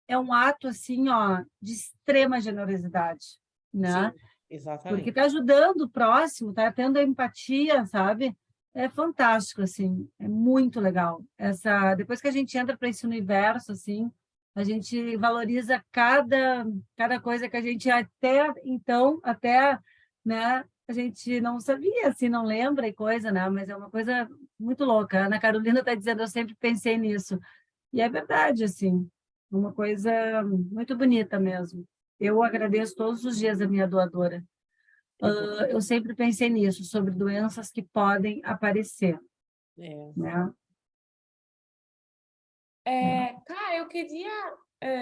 é um ato assim, ó, de extrema generosidade, né? Sim, Porque exatamente. tá ajudando o próximo, tá tendo empatia, sabe? É fantástico, assim, é muito legal. Depois que a gente entra para esse universo, assim, a gente valoriza cada coisa que a gente até então, né, a gente não sabia, assim, não lembra e coisa, né? Mas é uma coisa muito louca. A Ana Carolina está dizendo, eu sempre pensei nisso. E é verdade, assim, uma coisa muito bonita mesmo. Eu agradeço todos os dias a minha doadora. Que bom. Eu sempre pensei nisso, sobre doenças que podem aparecer, É. né? Eu queria,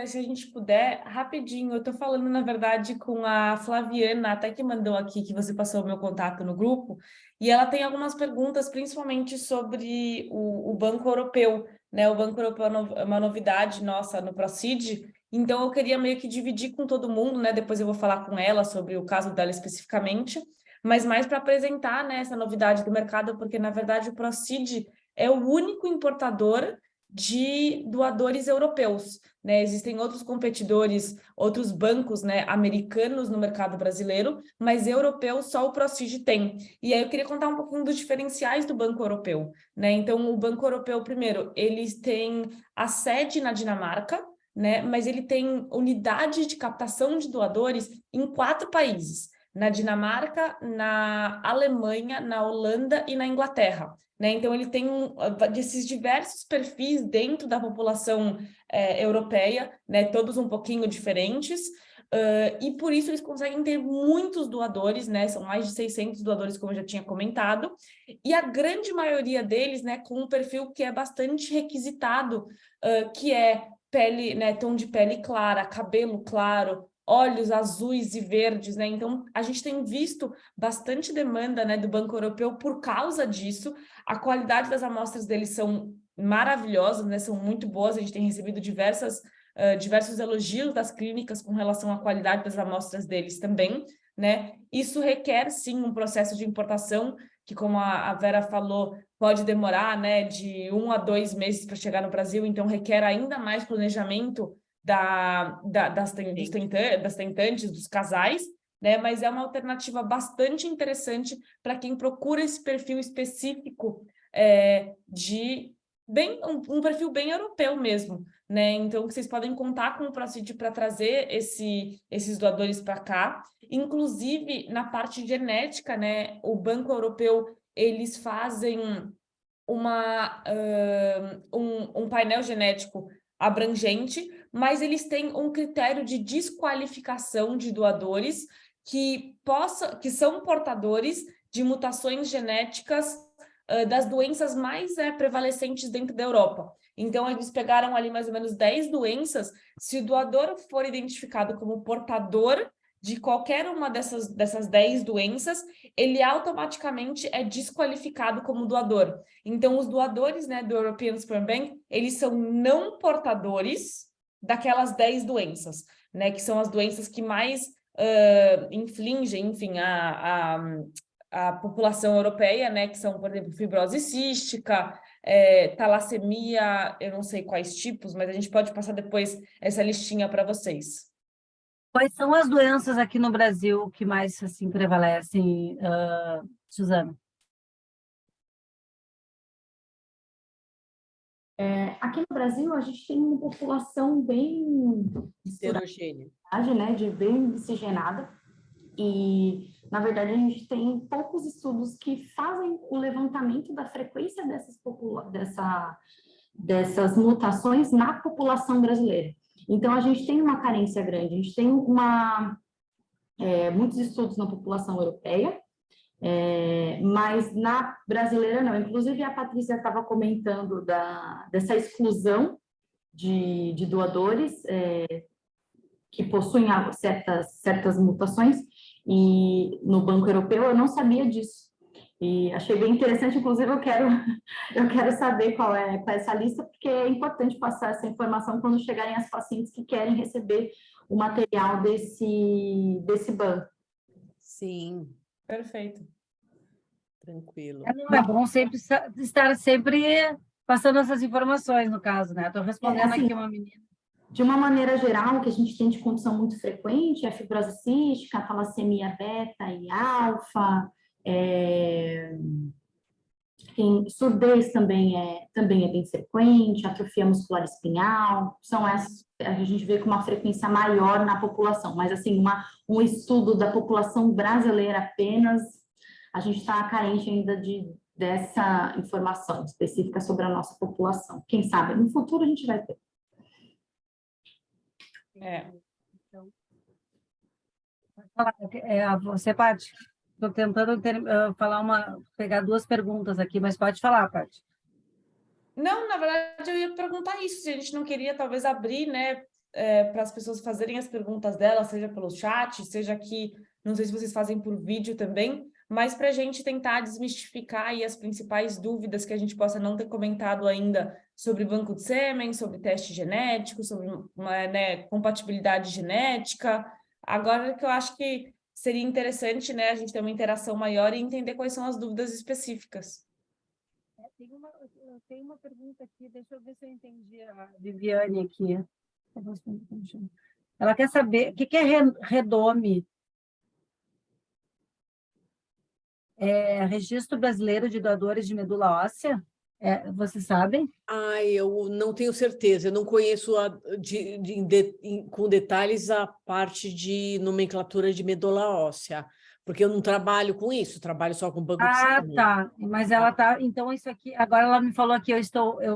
se a gente puder, rapidinho, eu estou falando, na verdade, com a Flaviana, até que mandou aqui que você passou o meu contato no grupo, e ela tem algumas perguntas, principalmente sobre o Banco Europeu, né? O Banco Europeu é uma novidade nossa no Procid, então eu queria meio que dividir com todo mundo, né? Depois eu vou falar com ela sobre o caso dela especificamente, mas mais para apresentar, né, essa novidade do mercado, porque, na verdade, o Procid é o único importador de doadores europeus, né? Existem outros competidores, outros bancos, né, americanos no mercado brasileiro, mas europeu só o Procid tem. E aí eu queria contar um pouquinho dos diferenciais do Banco Europeu, né? Então, o Banco Europeu, primeiro, eles têm a sede na Dinamarca, né? Mas ele tem unidade de captação de doadores em 4 países: na Dinamarca, na Alemanha, na Holanda e na Inglaterra. Né? Então, ele tem desses diversos perfis dentro da população europeia, né? Todos um pouquinho diferentes, e por isso eles conseguem ter muitos doadores, né? São mais de 600 doadores, como eu já tinha comentado, e a grande maioria deles, né, com um perfil que é bastante requisitado, que é pele, né, tom de pele clara, cabelo claro, olhos azuis e verdes, né? Então, a gente tem visto bastante demanda, né, do Banco Europeu por causa disso. A qualidade das amostras deles são maravilhosas, né? São muito boas. A gente tem recebido diversos elogios das clínicas com relação à qualidade das amostras deles também, né? Isso requer, sim, um processo de importação que, como a Vera falou, pode demorar, né, de 1 a 2 meses para chegar no Brasil, então requer ainda mais planejamento das tentantes, dos casais, né? Mas é uma alternativa bastante interessante para quem procura esse perfil específico, um perfil bem europeu mesmo, né? Então, vocês podem contar com o Procid para trazer esses doadores para cá. Inclusive, na parte genética, né? O Banco Europeu, eles fazem um painel genético abrangente, mas eles têm um critério de desqualificação de doadores que são portadores de mutações genéticas das doenças mais prevalecentes dentro da Europa. Então, eles pegaram ali mais ou menos 10 doenças. Se o doador for identificado como portador de qualquer uma dessas 10 doenças, ele automaticamente é desqualificado como doador. Então, os doadores, né, do European Sperm Bank, eles são não portadores daquelas 10 doenças, né, que são as doenças que mais infligem, enfim, a população europeia, né, que são, por exemplo, fibrose cística, talassemia, eu não sei quais tipos, mas a gente pode passar depois essa listinha para vocês. Quais são as doenças aqui no Brasil que mais assim prevalecem, Suzana? Aqui no Brasil, a gente tem uma população bem Heterogênea. né, bem miscigenada, e, na verdade, a gente tem poucos estudos que fazem o levantamento da frequência dessas mutações na população brasileira. Então, a gente tem uma carência grande, a gente tem muitos estudos na população europeia, mas na brasileira não. Inclusive, a Patrícia estava comentando dessa exclusão de doadores que possuem certas mutações, e no Banco Europeu eu não sabia disso. E achei bem interessante, inclusive eu quero saber qual é essa lista, porque é importante passar essa informação quando chegarem as pacientes que querem receber o material desse banco. Sim. Perfeito. Tranquilo. É bom sempre estar sempre passando essas informações, no caso, né? Estou respondendo assim, aqui uma menina. De uma maneira geral, o que a gente tem de condição muito frequente é a fibrose cística, a talassemia beta e alfa, surdez também é bem frequente, atrofia muscular espinhal, são essas que a gente vê com uma frequência maior na população, mas assim, um estudo da população brasileira apenas, a gente está carente ainda dessa informação específica sobre a nossa população. Quem sabe, no futuro a gente vai ter. Você, Paty? Estou tentando pegar duas perguntas aqui, mas pode falar, Paty. Não, na verdade, eu ia perguntar isso, se a gente não queria talvez abrir, né, para as pessoas fazerem as perguntas delas, seja pelo chat, seja aqui, não sei se vocês fazem por vídeo também, mas para a gente tentar desmistificar aí as principais dúvidas que a gente possa não ter comentado ainda sobre banco de sêmen, sobre teste genético, sobre compatibilidade genética. Agora que eu acho que seria interessante, né, a gente ter uma interação maior e entender quais são as dúvidas específicas. Tem uma pergunta aqui, deixa eu ver se eu entendi a Viviane aqui. Ela quer saber o que é REDOME? Registro Brasileiro de Doadores de Medula Óssea? Vocês sabem? Eu não tenho certeza, eu não conheço com detalhes a parte de nomenclatura de medula óssea, porque eu não trabalho com isso, trabalho só com banco de sangue. Tá, mas ela tá, então isso aqui, agora ela me falou aqui,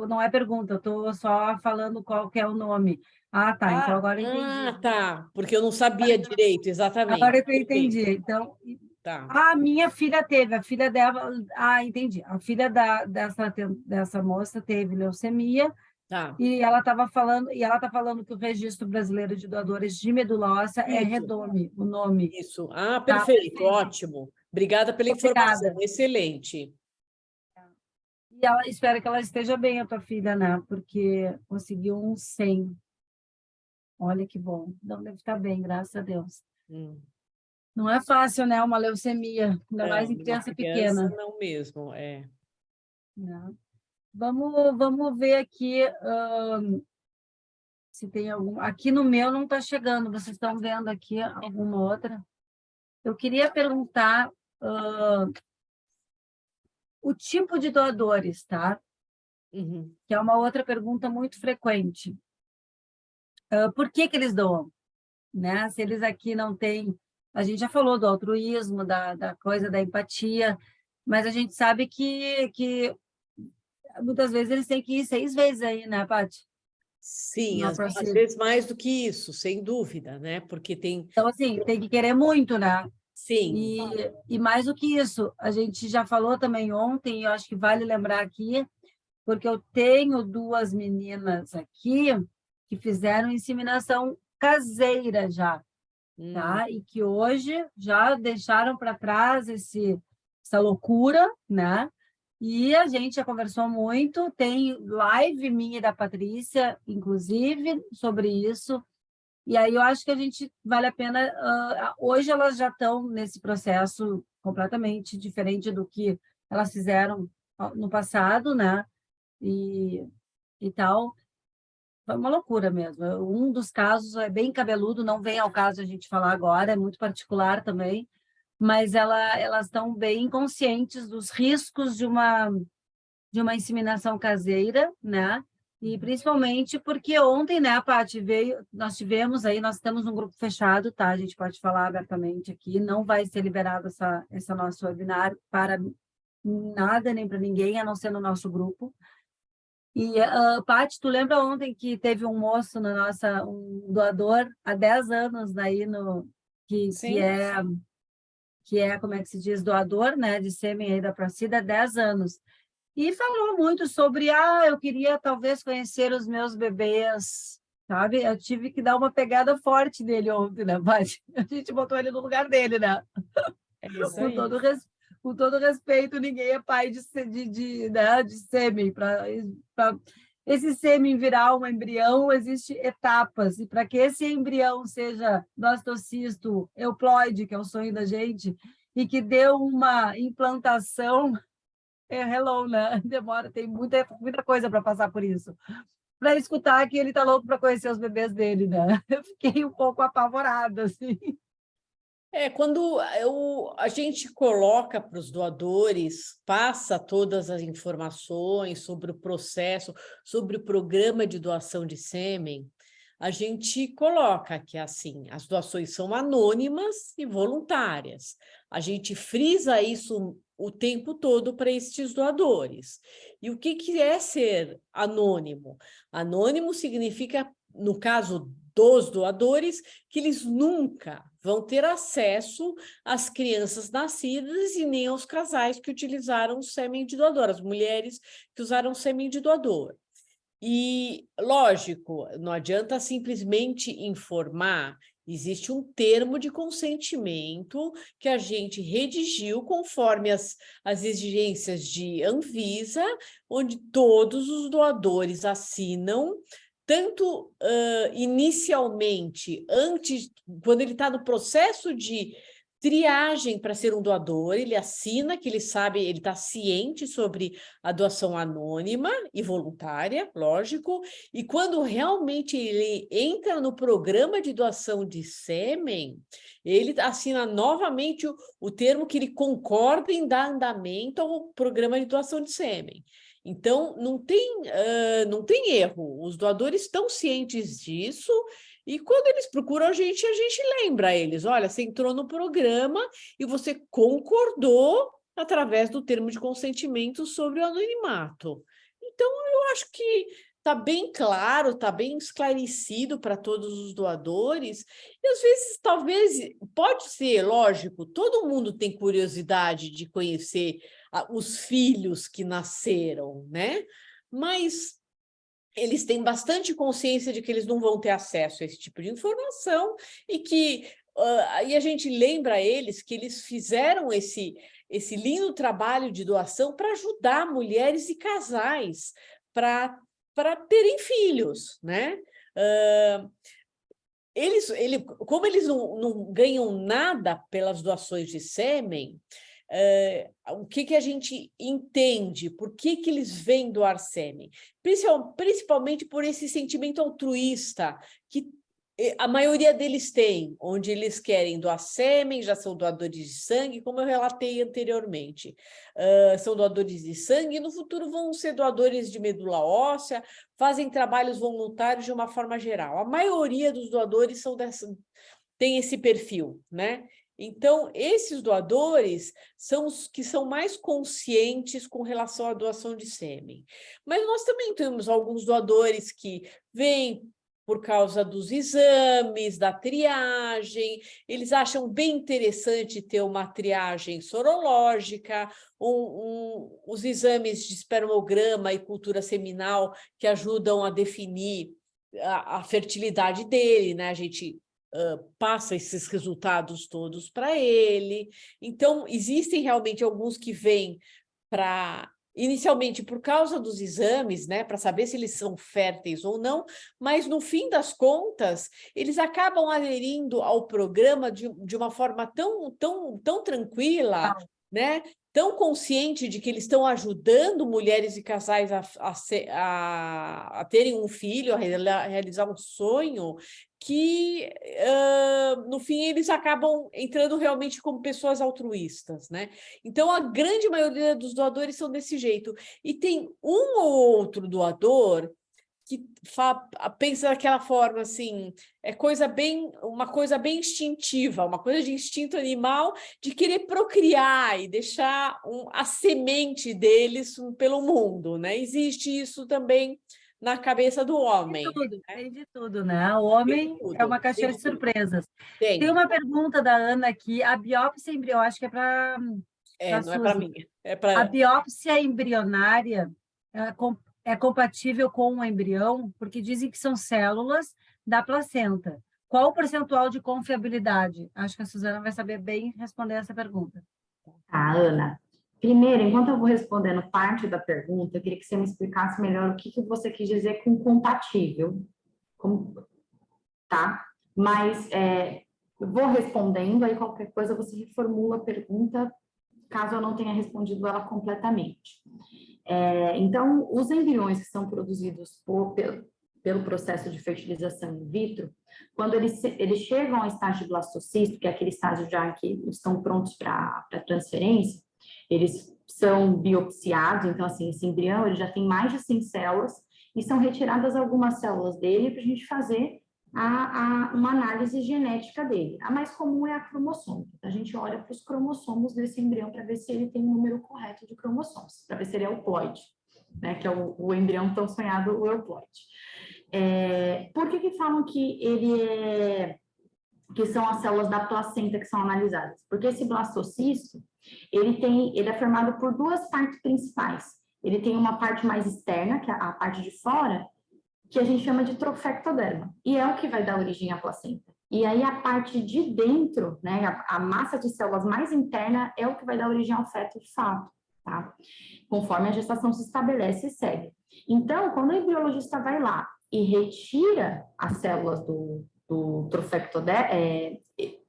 não é pergunta, eu estou só falando qual que é o nome. Tá, então agora eu entendi. Tá, porque eu não sabia direito, exatamente. Agora eu entendi, então... Tá. A minha filha teve, a filha dela... entendi. A filha dessa moça teve leucemia, Tá. e ela está falando que o Registro Brasileiro de Doadores de Medula Óssea é REDOME, o nome. Isso. Perfeito, ótimo. Obrigada pela informação, excelente. E ela espera que ela esteja bem, a tua filha, né? Porque conseguiu um 100. Olha que bom. Não deve estar bem, graças a Deus. Não é fácil, né? Uma leucemia, ainda mais em criança pequena. Não mesmo, Não. Vamos ver aqui se tem algum. Aqui no meu não está chegando. Vocês estão vendo aqui alguma outra? Eu queria perguntar o tipo de doadores, tá? Que é uma outra pergunta muito frequente. Por que eles doam? Né? Se eles aqui não têm... A gente já falou do altruísmo, da coisa da empatia, mas a gente sabe que muitas vezes eles têm que ir 6 vezes aí, né, Paty? Sim, às vezes mais do que isso, sem dúvida, né? Porque tem... Então, assim, tem que querer muito, né? Sim. E mais do que isso, a gente já falou também ontem, e eu acho que vale lembrar aqui, porque eu tenho 2 meninas aqui que fizeram inseminação caseira já, tá? E que hoje já deixaram para trás essa loucura, né? E a gente já conversou muito, tem live minha e da Patrícia, inclusive, sobre isso. E aí eu acho que a gente vale a pena. Hoje elas já estão nesse processo completamente diferente do que elas fizeram no passado, né? E, e tal. Foi uma loucura mesmo. Um dos casos é bem cabeludo, não vem ao caso a gente falar agora, é muito particular também, mas elas estão bem conscientes dos riscos de uma inseminação caseira, né? E principalmente porque ontem, né, Paty, nós tivemos aí, nós estamos num grupo fechado, tá? A gente pode falar abertamente aqui, não vai ser liberado essa nosso webinar para nada, nem para ninguém, a não ser no nosso grupo. E, Paty, tu lembra ontem que teve um moço na nossa, um doador há 10 anos daí que é, como é que se diz, doador, né, de sêmen aí da Procida há 10 anos. E falou muito sobre, eu queria talvez conhecer os meus bebês, sabe? Eu tive que dar uma pegada forte nele ontem, né, Paty? A gente botou ele no lugar dele, né? É isso Com aí. com todo respeito, ninguém é pai né, de sêmen. Para esse sêmen virar um embrião, existem etapas. E para que esse embrião seja blastocisto, euploide, que é o sonho da gente, e que dê uma implantação, hello, né? Demora, tem muita coisa para passar por isso. Para escutar que ele está louco para conhecer os bebês dele, né? Eu fiquei um pouco apavorada, assim. Quando a gente coloca para os doadores, passa todas as informações sobre o processo, sobre o programa de doação de sêmen, a gente coloca que assim, as doações são anônimas e voluntárias. A gente frisa isso o tempo todo para estes doadores. E o que é ser anônimo? Anônimo significa, no caso dos doadores, que eles nunca vão ter acesso às crianças nascidas e nem aos casais que utilizaram o sêmen de doador, as mulheres que usaram sêmen de doador. E, lógico, não adianta simplesmente informar, existe um termo de consentimento que a gente redigiu conforme as exigências de Anvisa, onde todos os doadores assinam, tanto inicialmente, antes, quando ele está no processo de triagem para ser um doador, ele assina que ele sabe, ele está ciente sobre a doação anônima e voluntária, lógico, e quando realmente ele entra no programa de doação de sêmen, ele assina novamente o termo que ele concorda em dar andamento ao programa de doação de sêmen. Então, não tem erro, os doadores estão cientes disso, e quando eles procuram a gente lembra eles, olha, você entrou no programa e você concordou através do termo de consentimento sobre o anonimato. Então, eu acho que está bem claro, está bem esclarecido para todos os doadores, e às vezes, talvez, pode ser, lógico, todo mundo tem curiosidade de conhecer os filhos que nasceram, né? Mas eles têm bastante consciência de que eles não vão ter acesso a esse tipo de informação e que aí a gente lembra eles que eles fizeram esse lindo trabalho de doação para ajudar mulheres e casais para terem filhos, né? Como eles não ganham nada pelas doações de sêmen, o que a gente entende? Por que eles vêm doar sêmen? Principalmente por esse sentimento altruísta que a maioria deles tem, onde eles querem doar sêmen, já são doadores de sangue, como eu relatei anteriormente. São doadores de sangue e no futuro vão ser doadores de medula óssea, fazem trabalhos voluntários de uma forma geral. A maioria dos doadores tem esse perfil, né? Então, esses doadores são os que são mais conscientes com relação à doação de sêmen. Mas nós também temos alguns doadores que vêm por causa dos exames, da triagem, eles acham bem interessante ter uma triagem sorológica, os exames de espermograma e cultura seminal que ajudam a definir a fertilidade dele, né? A gente passa esses resultados todos para ele. Então, existem realmente alguns que vêm para... Inicialmente, por causa dos exames, né, para saber se eles são férteis ou não, mas, no fim das contas, eles acabam aderindo ao programa de uma forma tão tranquila, né, tão consciente de que eles estão ajudando mulheres e casais a terem um filho, a realizar um sonho, que, no fim, eles acabam entrando realmente como pessoas altruístas, né? Então, a grande maioria dos doadores são desse jeito. E tem um ou outro doador que pensa daquela forma, assim, uma coisa bem instintiva, uma coisa de instinto animal, de querer procriar e deixar a semente deles pelo mundo, né? Existe isso também na cabeça do homem. Tem de tudo, né? O homem é uma caixinha de surpresas. Tem uma pergunta da Ana aqui, a biópsia embrionária, acho que é para não é para mim. A biópsia embrionária é compatível com o embrião? Porque dizem que são células da placenta. Qual o percentual de confiabilidade? Acho que a Suzana vai saber bem responder essa pergunta. Tá, Ana. Primeiro, enquanto eu vou respondendo parte da pergunta, eu queria que você me explicasse melhor o que você quis dizer com compatível, tá? Mas eu vou respondendo, aí qualquer coisa você reformula a pergunta, caso eu não tenha respondido ela completamente. Então, os embriões que são produzidos pelo processo de fertilização in vitro, quando eles chegam ao estágio de blastocisto, que é aquele estágio já que estão prontos para transferência, eles são biopsiados, então, assim, esse embrião ele já tem mais de 100 células e são retiradas algumas células dele para a gente fazer uma análise genética dele. A mais comum é a cromossômica. A gente olha para os cromossomos desse embrião para ver se ele tem o número correto de cromossomos, para ver se ele é euploide, né, que é o embrião tão sonhado, o euploide. Por que falam que que são as células da placenta que são analisadas? Porque esse blastocisto, ele é formado por duas partes principais. Ele tem uma parte mais externa, que é a parte de fora, que a gente chama de trofectoderma, e é o que vai dar origem à placenta. E aí a parte de dentro, né, a massa de células mais interna é o que vai dar origem ao feto de fato, tá? Conforme a gestação se estabelece e segue. Então, quando o embriologista vai lá e retira as células do trofectoderma,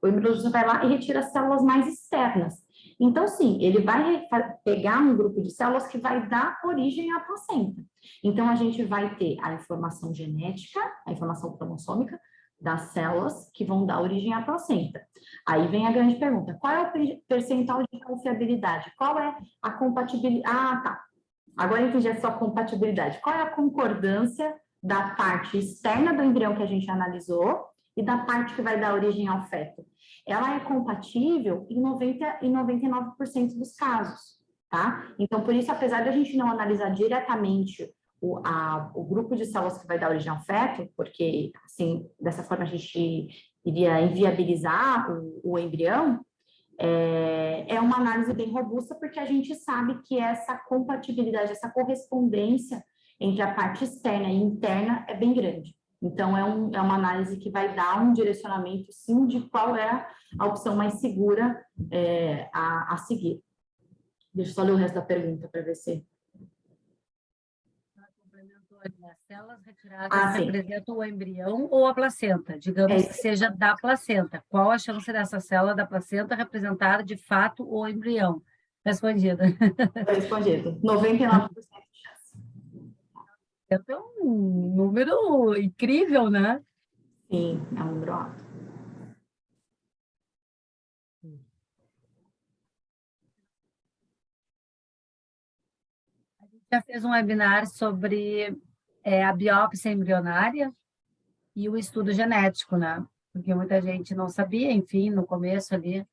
o embriologista vai lá e retira as células mais externas. Então, sim, ele vai pegar um grupo de células que vai dar origem à placenta. Então, a gente vai ter a informação genética, a informação cromossômica das células que vão dar origem à placenta. Aí vem a grande pergunta, qual é o percentual de confiabilidade? Qual é a compatibilidade? Ah, tá. Agora eu entendi a sua compatibilidade. Qual é a concordância da parte externa do embrião que a gente analisou e da parte que vai dar origem ao feto? Ela é compatível em 99% dos casos, tá? Então, por isso, apesar de a gente não analisar diretamente o grupo de células que vai dar origem ao feto, porque, assim, dessa forma a gente iria inviabilizar o embrião, é uma análise bem robusta, porque a gente sabe que essa compatibilidade, essa correspondência entre a parte externa e interna é bem grande. Então, é uma análise que vai dar um direcionamento, sim, de qual é a opção mais segura a seguir. Deixa eu só ler o resto da pergunta para ver se... As células retiradas representam o embrião ou a placenta? Digamos que seja da placenta. Qual a chance dessa célula da placenta representar, de fato, o embrião? Respondida. Respondido. 99% de chance. É um número incrível, né? Sim, é um número alto. A gente já fez um webinar sobre a biópsia embrionária e o estudo genético, né? Porque muita gente não sabia, enfim, no começo ali.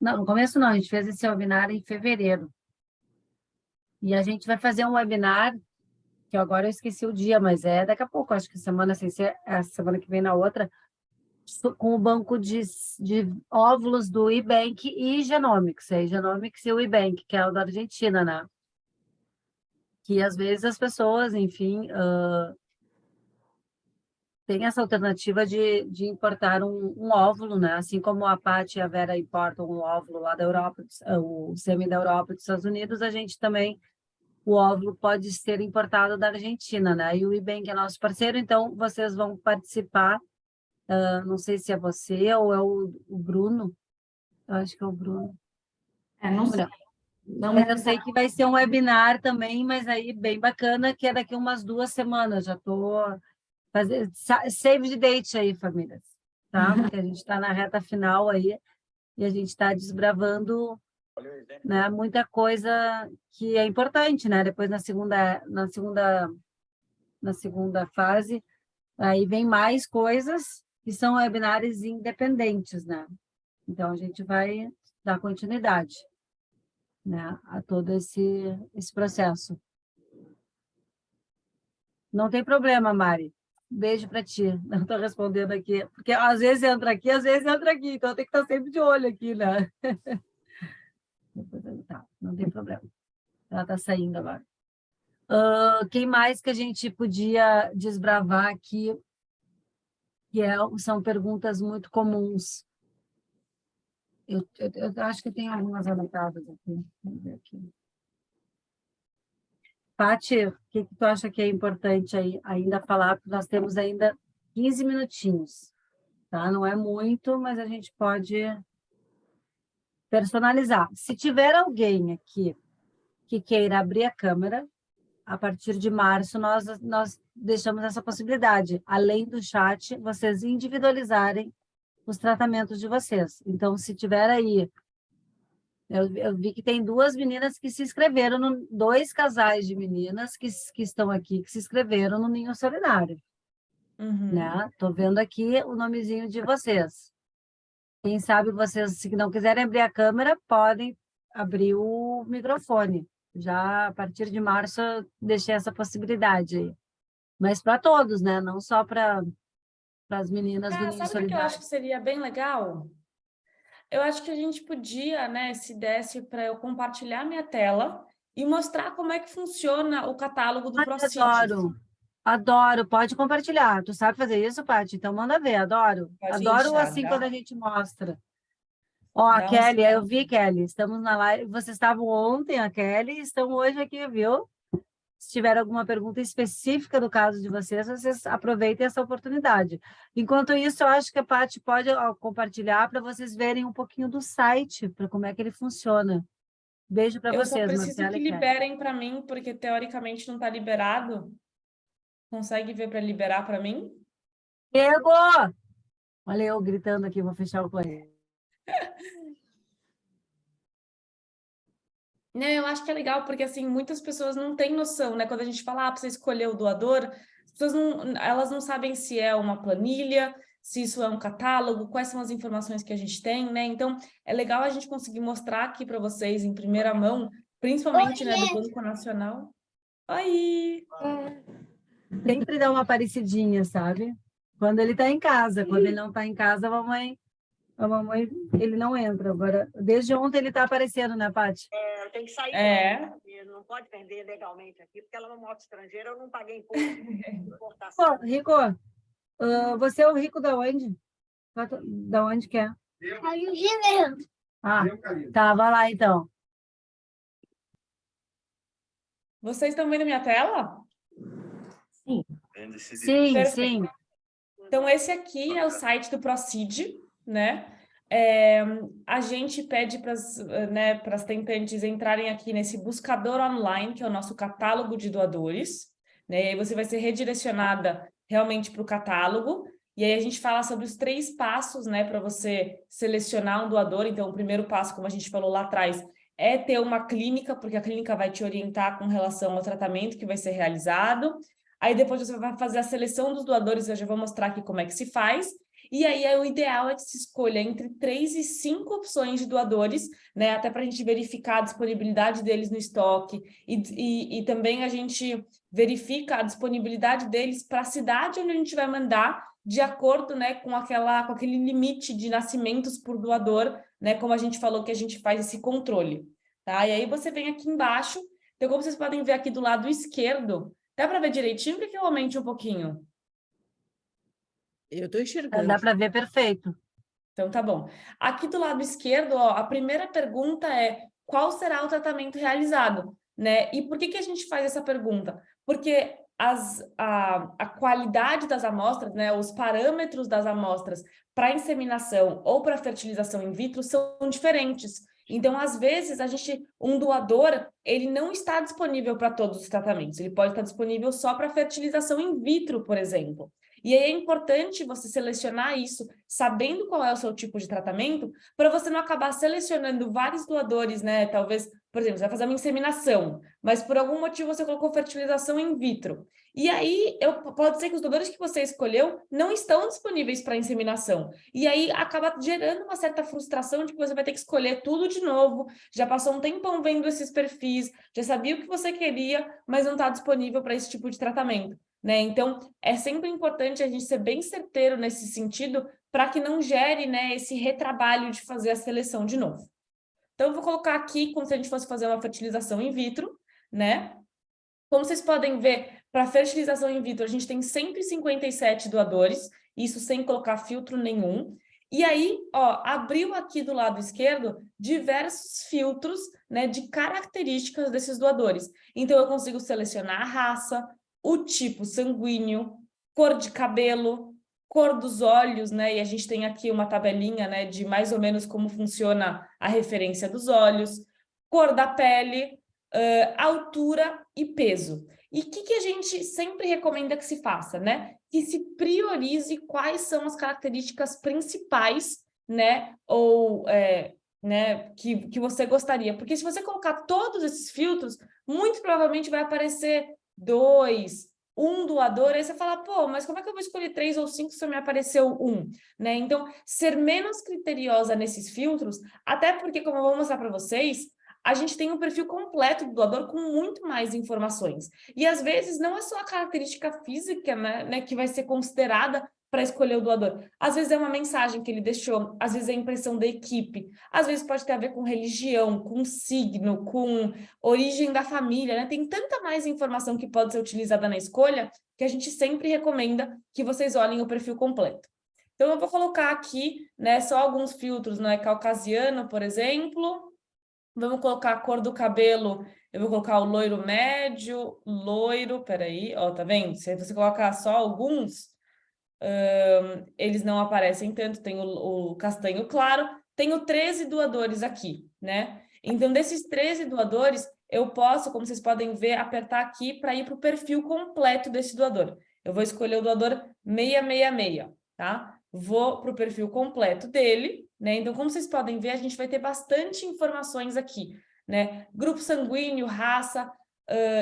Não, no começo não, a gente fez esse webinar em fevereiro. E a gente vai fazer um webinar que agora eu esqueci o dia, mas é daqui a pouco, acho que semana sem ser, a semana que vem na outra, com o banco de óvulos do Ebank e Genomics, Genomics e o Ebank, que é o da Argentina, né? Que às vezes as pessoas, enfim, têm essa alternativa de importar um óvulo, né? Assim como a Paty e a Vera importam um óvulo lá da Europa, o sêmen da Europa e dos Estados Unidos, a gente também, o óvulo pode ser importado da Argentina, né? E o Ebank é nosso parceiro, então vocês vão participar. Não sei se é você ou é o Bruno. Eu acho que é o Bruno. Não sei. Não Mas eu sei que vai ser um webinar também, mas aí bem bacana, que é daqui umas 2 semanas. Já estou fazendo save the date aí, famílias, tá? Porque a gente está na reta final aí e a gente está desbravando, né, muita coisa que é importante, né? Depois na segunda fase, aí vem mais coisas que são webinars independentes, né? Então a gente vai dar continuidade, né, a todo esse processo. Não tem problema, Mari. Beijo para ti. Não estou respondendo aqui, porque às vezes entra aqui, às vezes entra aqui, então tem que estar sempre de olho aqui, né? Tá, não tem problema. Ela está saindo agora. Quem mais que a gente podia desbravar aqui, que são perguntas muito comuns. Eu acho que tem algumas anotadas aqui. Vamos ver aqui. Paty, o que tu acha que é importante aí, ainda falar? Porque nós temos ainda 15 minutinhos, tá? Não é muito, mas a gente pode personalizar. Se tiver alguém aqui que queira abrir a câmera, a partir de março nós deixamos essa possibilidade. Além do chat, vocês individualizarem os tratamentos de vocês. Então, se tiver aí... Eu vi que tem 2 meninas que se inscreveram, 2 casais de meninas que estão aqui, que se inscreveram no Ninho Solidário. Né? Estou vendo aqui o nomezinho de vocês. Quem sabe vocês, se não quiserem abrir a câmera, podem abrir o microfone. Já a partir de março, eu deixei essa possibilidade aí. Mas para todos, né? Não só para as meninas do Ninho Sabe o que eu Solidário. acho que seria bem legal? Eu acho que a gente podia, né, se desse para eu compartilhar minha tela e mostrar como é que funciona o catálogo do ProCid. Adoro, pode compartilhar. Tu sabe fazer isso, Paty? Então manda ver, adoro. Adoro assim quando a gente mostra. Ó, a Kelly, eu vi, Kelly, estamos na live, vocês estavam ontem, a Kelly, estão hoje aqui, viu? Se tiver alguma pergunta específica do caso de vocês aproveitem essa oportunidade. Enquanto isso, eu acho que a Paty pode compartilhar para vocês verem um pouquinho do site, para como é que ele funciona. Beijo para vocês, Marcela. Eu só preciso Marcela que liberem para mim, porque teoricamente não está liberado. Consegue ver para liberar para mim? Diego! Olha eu gritando aqui, vou fechar o play. Né, eu acho que é legal, porque assim, muitas pessoas não têm noção, né? Quando a gente fala, para você escolher o doador, as pessoas elas não sabem se é uma planilha, se isso é um catálogo, quais são as informações que a gente tem, né? Então, é legal a gente conseguir mostrar aqui para vocês em primeira mão, principalmente, né, do Banco Nacional. Oi! Sempre dá uma parecidinha, sabe? Quando ele está em casa. Quando ele não está em casa, a mamãe, ele não entra. Agora, desde ontem ele está aparecendo, né, Paty? Tem que sair. Não pode vender legalmente aqui, porque ela é uma moto estrangeira, eu não paguei importação. Rico, você é o Rico da onde? Da onde que é? Ah, tá, vai lá então. Vocês estão vendo minha tela? Sim, sim. Então, esse aqui é o site do ProCid, né? A gente pede para as tentantes entrarem aqui nesse buscador online, que é o nosso catálogo de doadores, né? E aí você vai ser redirecionada realmente para o catálogo, e aí a gente fala sobre os 3 passos, né, para você selecionar um doador. Então, o primeiro passo, como a gente falou lá atrás, é ter uma clínica, porque a clínica vai te orientar com relação ao tratamento que vai ser realizado. Aí depois você vai fazer a seleção dos doadores, eu já vou mostrar aqui como é que se faz. E aí o ideal é que se escolha entre 3 e 5 opções de doadores, né? Até para a gente verificar a disponibilidade deles no estoque e também a gente verifica a disponibilidade deles para a cidade onde a gente vai mandar, de acordo, né, com aquele limite de nascimentos por doador, né? Como a gente falou que a gente faz esse controle, tá? E aí você vem aqui embaixo, então como vocês podem ver aqui do lado esquerdo, dá para ver direitinho, porque eu aumente um pouquinho. Eu estou enxergando. Dá para ver perfeito. Então, tá bom. Aqui do lado esquerdo, ó, a primeira pergunta é: qual será o tratamento realizado? Né? E por que a gente faz essa pergunta? Porque a qualidade das amostras, né, os parâmetros das amostras para inseminação ou para fertilização in vitro são diferentes. Então, às vezes, um doador, ele não está disponível para todos os tratamentos. Ele pode estar disponível só para fertilização in vitro, por exemplo. E aí é importante você selecionar isso, sabendo qual é o seu tipo de tratamento, para você não acabar selecionando vários doadores, né? Talvez, por exemplo, você vai fazer uma inseminação, mas por algum motivo você colocou fertilização in vitro. E aí pode ser que os doadores que você escolheu não estão disponíveis para inseminação. E aí acaba gerando uma certa frustração de que você vai ter que escolher tudo de novo. Já passou um tempão vendo esses perfis, já sabia o que você queria, mas não está disponível para esse tipo de tratamento. Né? Então, é sempre importante a gente ser bem certeiro nesse sentido para que não gere, né, esse retrabalho de fazer a seleção de novo. Então, eu vou colocar aqui como se a gente fosse fazer uma fertilização in vitro, né? Como vocês podem ver, para fertilização in vitro, a gente tem 157 doadores, isso sem colocar filtro nenhum. E aí, ó, abriu aqui do lado esquerdo diversos filtros, né, de características desses doadores. Então, eu consigo selecionar a raça, o tipo sanguíneo, cor de cabelo, cor dos olhos, né? E a gente tem aqui uma tabelinha, né, de mais ou menos como funciona a referência dos olhos, cor da pele, altura e peso. E o que a gente sempre recomenda que se faça, né? Que se priorize quais são as características principais, né? Ou né, que você gostaria. Porque se você colocar todos esses filtros, muito provavelmente vai aparecer 2, 1 doador, aí você fala, pô, mas como é que eu vou escolher 3 ou 5 se me apareceu 1? Né? Então, ser menos criteriosa nesses filtros, até porque, como eu vou mostrar para vocês, a gente tem um perfil completo do doador com muito mais informações. E, às vezes, não é só a característica física, né, que vai ser considerada para escolher o doador. Às vezes é uma mensagem que ele deixou, às vezes é a impressão da equipe, às vezes pode ter a ver com religião, com signo, com origem da família, né? Tem tanta mais informação que pode ser utilizada na escolha que a gente sempre recomenda que vocês olhem o perfil completo. Então, eu vou colocar aqui, né, só alguns filtros, né? Caucasiano, por exemplo. Vamos colocar a cor do cabelo, eu vou colocar o loiro médio, loiro, peraí, ó, tá vendo? Se você colocar só alguns, eles não aparecem tanto, tem o castanho claro, tenho 13 doadores aqui, né? Então, desses 13 doadores, eu posso, como vocês podem ver, apertar aqui para ir para o perfil completo desse doador. Eu vou escolher o doador 666, tá? Vou para o perfil completo dele, né? Então, como vocês podem ver, a gente vai ter bastante informações aqui, né? Grupo sanguíneo, raça,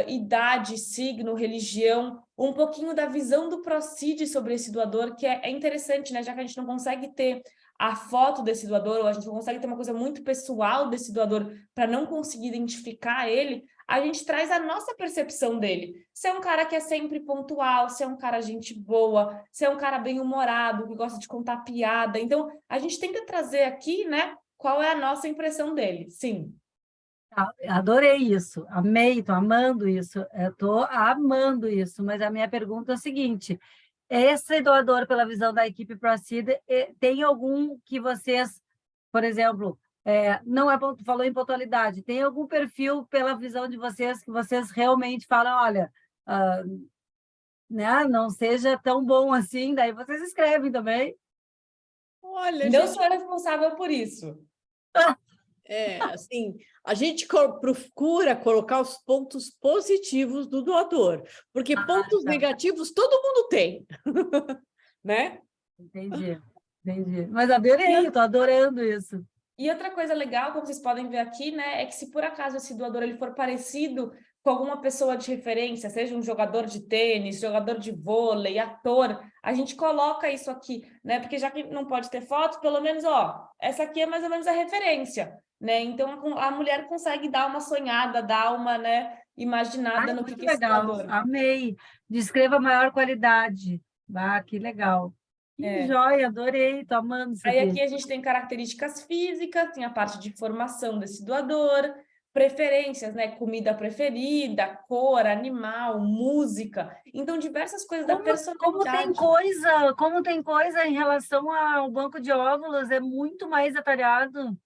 idade, signo, religião, um pouquinho da visão do ProCid sobre esse doador, que é interessante, né? Já que a gente não consegue ter a foto desse doador, ou a gente não consegue ter uma coisa muito pessoal desse doador para não conseguir identificar ele, a gente traz a nossa percepção dele. Se é um cara que é sempre pontual, se é um cara gente boa, se é um cara bem-humorado, que gosta de contar piada. Então, a gente tenta trazer aqui, né, qual é a nossa impressão dele. Sim. Adorei isso, amei, estou amando isso, estou amando isso, mas a minha pergunta é a seguinte, esse doador, pela visão da equipe ProCid, tem algum que vocês, por exemplo, não é falou em pontualidade, tem algum perfil pela visão de vocês que vocês realmente falam, olha, né, não seja tão bom assim, daí vocês escrevem também? Olha, não sou eu responsável por isso. Assim, a gente procura colocar os pontos positivos do doador, porque pontos negativos todo mundo tem, né? Entendi. Mas adorei, estou adorando isso. E outra coisa legal, como vocês podem ver aqui, né, é que se por acaso esse doador ele for parecido com alguma pessoa de referência, seja um jogador de tênis, jogador de vôlei, ator, a gente coloca isso aqui, né? Porque já que não pode ter foto, pelo menos, ó, essa aqui é mais ou menos a referência, né? Então a mulher consegue dar uma sonhada, dar uma, né, imaginada no muito que é esse legal, doador. amei. Descreva a maior qualidade. Ah, que legal. Que joia, adorei, tô amando isso Aí aqui. aqui a gente tem características físicas, tem a parte de formação desse doador, preferências, né? Comida preferida, cor, animal, música. Então, diversas coisas da personalidade. Como tem coisa em relação ao banco de óvulos, é muito mais detalhado.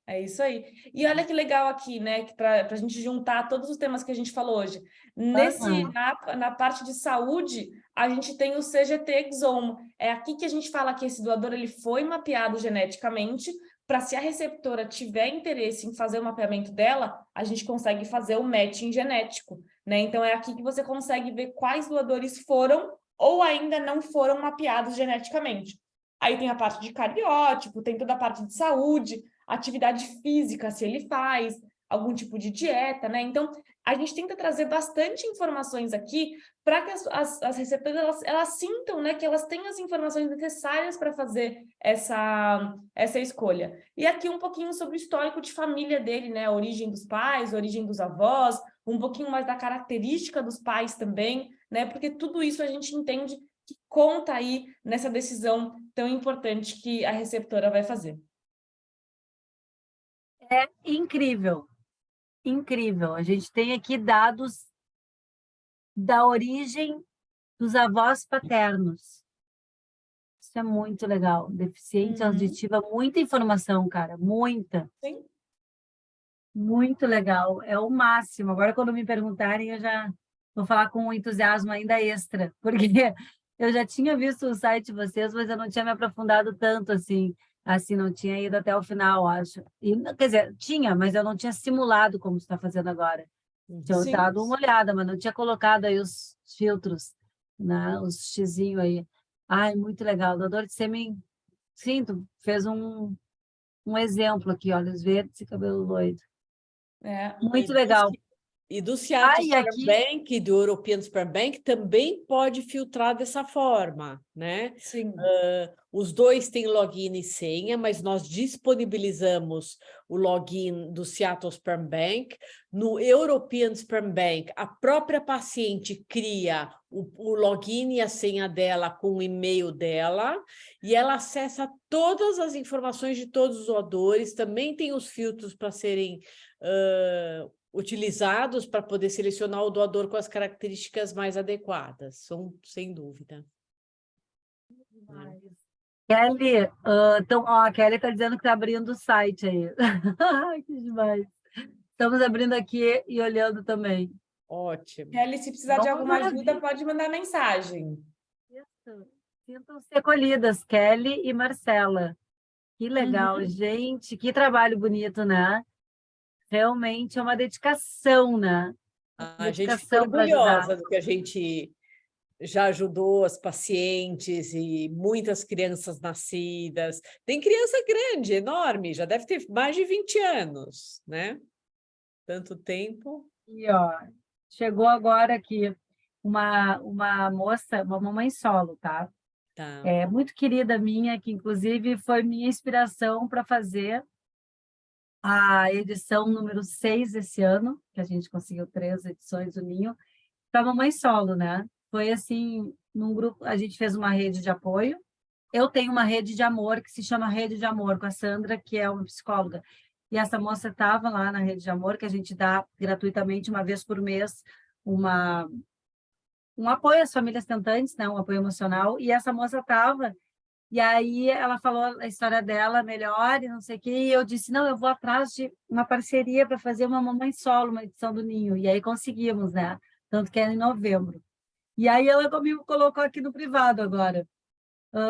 É isso aí. E olha que legal aqui, né? Para a gente juntar todos os temas que a gente falou hoje. Na parte de saúde, a gente tem o CGT Exome. É aqui que a gente fala que esse doador ele foi mapeado geneticamente, para se a receptora tiver interesse em fazer o mapeamento dela, a gente consegue fazer o matching genético, né? Então é aqui que você consegue ver quais doadores foram ou ainda não foram mapeados geneticamente. Aí tem a parte de cariótipo, tem toda a parte de saúde, atividade física, se ele faz, algum tipo de dieta, né? Então, a gente tenta trazer bastante informações aqui para que as receptoras elas sintam, né, que elas têm as informações necessárias para fazer essa escolha. E aqui um pouquinho sobre o histórico de família dele, né? A origem dos pais, a origem dos avós, um pouquinho mais da característica dos pais também, né? Porque tudo isso a gente entende que conta aí nessa decisão tão importante que a receptora vai fazer. É incrível, incrível. A gente tem aqui dados da origem dos avós paternos. Isso é muito legal. Deficiente auditiva, muita informação, cara, muita. Sim. Muito legal, é o máximo. Agora, quando me perguntarem, eu já vou falar com um entusiasmo ainda extra, porque eu já tinha visto o site de vocês, mas eu não tinha me aprofundado tanto assim. Assim, não tinha ido até o final, acho. E, quer dizer, tinha, mas eu não tinha simulado como você está fazendo agora. Tinha Sim. dado uma olhada, mas não tinha colocado aí os filtros, né? Os xizinho aí. Ai, muito legal. Doutor de sêmen, sinto, fez um exemplo aqui, olhos verdes e cabelo loiro. Muito legal. E do Seattle e Sperm aqui... Bank e do European Sperm Bank também pode filtrar dessa forma, né? Sim. Os dois têm login e senha, mas nós disponibilizamos o login do Seattle Sperm Bank. No European Sperm Bank, a própria paciente cria o login e a senha dela com o e-mail dela e ela acessa todas as informações de todos os doadores, também tem os filtros para serem utilizados para poder selecionar o doador com as características mais adequadas, sem dúvida. Kelly, então, a Kelly está dizendo que está abrindo o site aí. Que demais. Estamos abrindo aqui e olhando também. Ótimo. Kelly, se precisar de alguma ajuda, pode mandar mensagem. Isso. Sintam-se acolhidas, Kelly e Marcela. Que legal, gente. Que trabalho bonito, né? Realmente é uma dedicação, né? A gente fica Dedicação para ajudar. orgulhosa do que a gente já ajudou as pacientes e muitas crianças nascidas. Tem criança grande, enorme, já deve ter mais de 20 anos, né? Tanto tempo. E, ó, chegou agora aqui uma moça, uma mamãe solo, tá? Tá. É muito querida minha, que inclusive foi minha inspiração para fazer a edição número 6 esse ano, que a gente conseguiu 3 edições do Ninho, para mamãe solo, né? Foi assim, num grupo, a gente fez uma rede de apoio. Eu tenho uma rede de amor que se chama Rede de Amor, com a Sandra, que é uma psicóloga. E essa moça estava lá na Rede de Amor, que a gente dá gratuitamente, uma vez por mês, um apoio às famílias tentantes, né? Um apoio emocional. E essa moça estava, e aí ela falou a história dela melhor e não sei o quê, e eu disse, não, eu vou atrás de uma parceria para fazer uma mamãe solo, uma edição do Ninho. E aí conseguimos, né? Tanto que é em novembro. E aí ela comigo colocou aqui no privado agora.